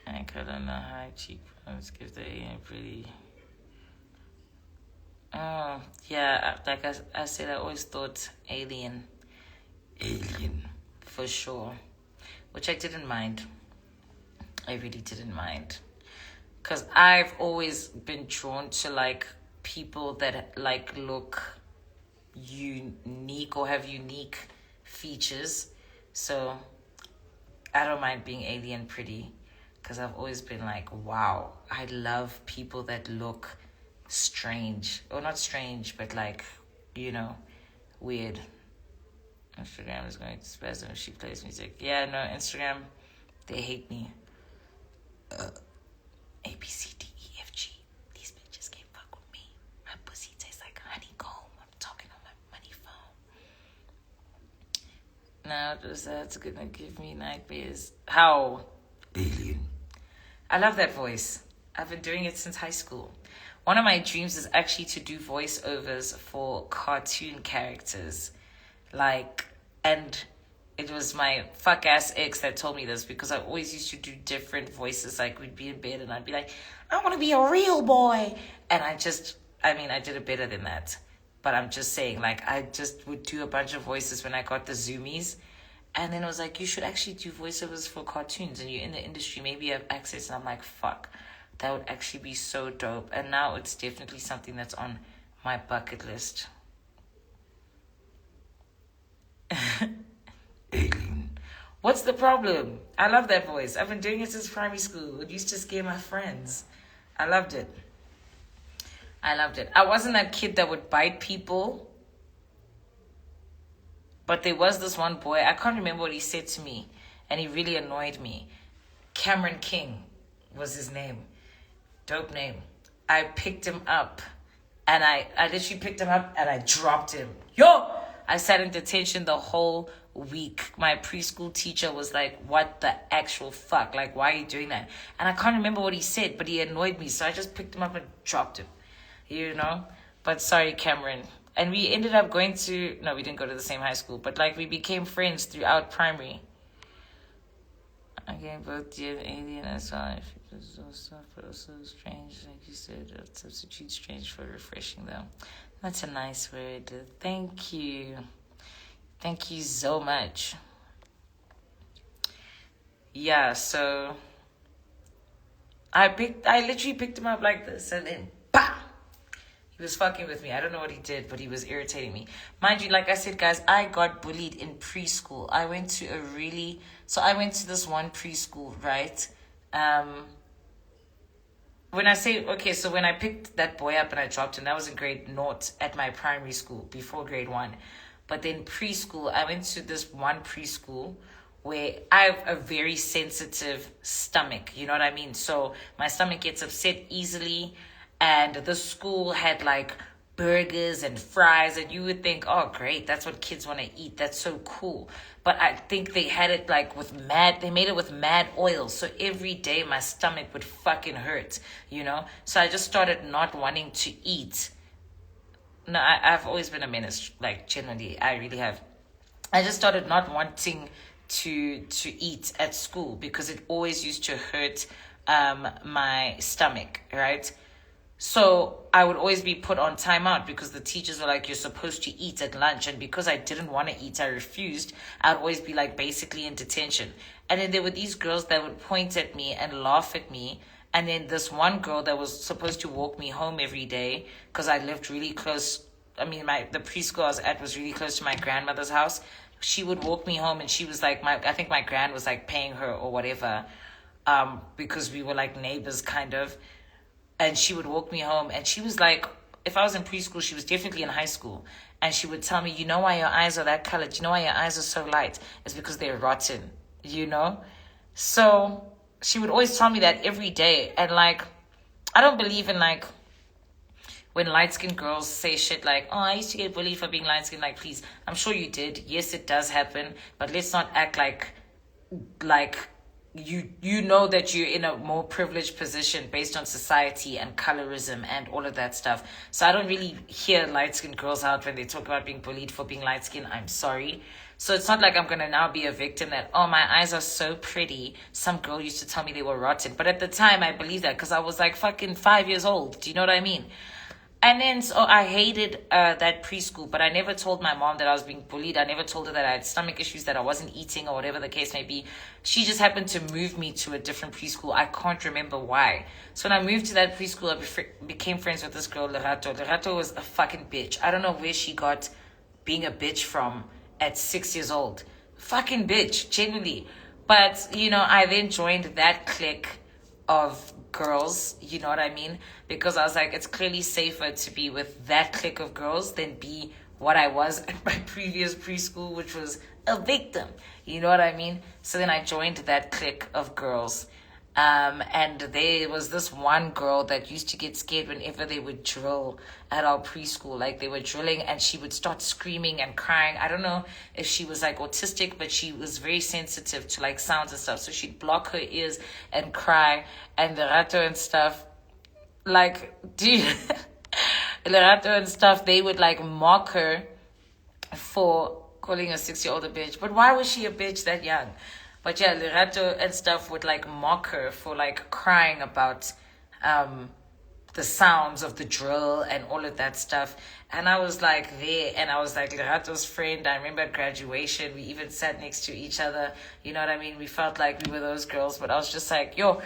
I couldn't know high cheekbones give the AM pretty. Oh, yeah, like I said, I always thought alien, for sure, which I didn't mind. I really didn't mind, because I've always been drawn to, like, people that, like, look unique or have unique features, so I don't mind being alien pretty, because I've always been like, wow, I love people that look strange, or not strange, but like, you know, weird. Instagram is going to spasm if she plays music. Yeah, no, Instagram, they hate me. A, B, C, D, E, F, G. These bitches can't fuck with me. My pussy tastes like honeycomb. I'm talking on my money phone. Now, that's gonna give me nightmares. How? Alien. I love that voice. I've been doing it since high school. One of my dreams is actually to do voiceovers for cartoon characters. Like, and it was my fuck-ass ex that told me this, because I always used to do different voices. Like, we'd be in bed and I'd be like, I want to be a real boy. And I did it better than that. But I'm just saying, like, I just would do a bunch of voices when I got the Zoomies. And then it was like, you should actually do voiceovers for cartoons, and you're in the industry, maybe you have access. And I'm like, fuck. That would actually be so dope. And now it's definitely something that's on my bucket list. Alien. What's the problem? I love that voice. I've been doing it since primary school. It used to scare my friends. I loved it. I wasn't that kid that would bite people. But there was this one boy. I can't remember what he said to me. And he really annoyed me. Cameron King was his name. Dope name. I picked him up, and I literally picked him up and I dropped him. Yo! I sat in detention the whole week. My preschool teacher was like, what the actual fuck? Like, why are you doing that? And I can't remember what he said, but he annoyed me. So I just picked him up and dropped him, you know? But sorry, Cameron. And we ended up going to, no, we didn't go to the same high school, but like we became friends throughout primary. Okay, both the alien as well. It's so stuff, but also strange, like you said. Substitute strange for refreshing, though. That's a nice word. Thank you. Thank you so much. Yeah, so I literally picked him up like this, and then, bah! He was fucking with me. I don't know what he did, but he was irritating me. Mind you, like I said, guys, I got bullied in preschool. I went to this one preschool, right? When I picked that boy up and I dropped him, that was in grade 0 at my primary school, before grade 1. But then preschool, I went to this one preschool where I have a very sensitive stomach, you know what I mean? So my stomach gets upset easily, and the school had like burgers and fries, and you would think, oh great, that's what kids want to eat, that's so cool. But I think they had it like they made it with mad oil, so every day my stomach would fucking hurt, you know? So I just started not wanting to eat. No, I've always been a menace, like genuinely, I really have. I just started not wanting to eat at school because it always used to hurt my stomach, right? So I would always be put on timeout because the teachers were like, you're supposed to eat at lunch. And because I didn't want to eat, I refused. I'd always be like basically in detention. And then there were these girls that would point at me and laugh at me. And then this one girl that was supposed to walk me home every day because I lived really close. I mean, the preschool I was at was really close to my grandmother's house. She would walk me home, and she was like, I think my gran was like paying her or whatever, because we were like neighbors kind of. And she would walk me home, and she was like, if I was in preschool, she was definitely in high school. And she would tell me, you know why your eyes are that colored? You know why your eyes are so light? It's because they're rotten, you know? So she would always tell me that every day. And like, I don't believe in like, when light-skinned girls say shit like, oh, I used to get bullied for being light-skinned. Like, please, I'm sure you did. Yes, it does happen. But let's not act like you know that you're in a more privileged position based on society and colorism and all of that stuff. So I don't really hear light-skinned girls out when they talk about being bullied for being light-skinned. I'm sorry. So it's not like I'm going to now be a victim that, oh, my eyes are so pretty. Some girl used to tell me they were rotten. But at the time, I believed that because I was like fucking 5 years old. Do you know what I mean? And then, so I hated that preschool, but I never told my mom that I was being bullied. I never told her that I had stomach issues, that I wasn't eating, or whatever the case may be. She just happened to move me to a different preschool. I can't remember why. So when I moved to that preschool, I became friends with this girl, Lerato. Lerato was a fucking bitch. I don't know where she got being a bitch from at 6 years old. Fucking bitch, genuinely. But, you know, I then joined that clique of girls, you know what I mean? Because I was like, it's clearly safer to be with that clique of girls than be what I was at my previous preschool, which was a victim. You know what I mean? So then I joined that clique of girls. And there was this one girl that used to get scared whenever they would drill at our preschool. Like they were drilling and she would start screaming and crying. I don't know if she was like autistic, but she was very sensitive to like sounds and stuff. So she'd block her ears and cry. And the Lerato and stuff, like, dude, Lerato and stuff, they would like mock her for calling a 6-year-old a bitch. But why was she a bitch that young? But yeah, Lerato and stuff would like mock her for like crying about the sounds of the drill and all of that stuff. And I was like there, and I was like Lerato's friend. I remember at graduation, we even sat next to each other. You know what I mean? We felt like we were those girls, but I was just like, yo,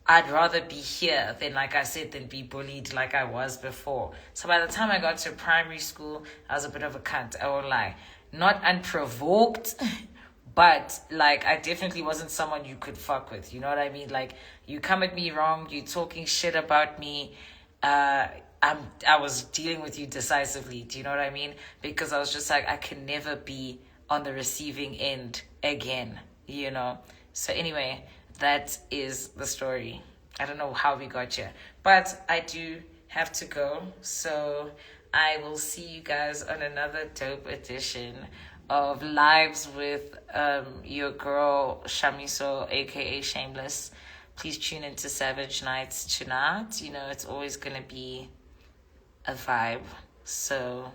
I'd rather be here than, like I said, than be bullied like I was before. So by the time I got to primary school, I was a bit of a cunt, I won't lie. Not unprovoked, but like I definitely wasn't someone you could fuck with. You know what I mean? Like you come at me wrong, you talking shit about me. I was dealing with you decisively. Do you know what I mean? Because I was just like, I can never be on the receiving end again. You know. So anyway, that is the story. I don't know how we got here, but I do have to go. So I will see you guys on another dope edition of Lives with your girl Shamiso, aka Shameless. Please tune into Savage Nights tonight. You know, it's always gonna be a vibe. So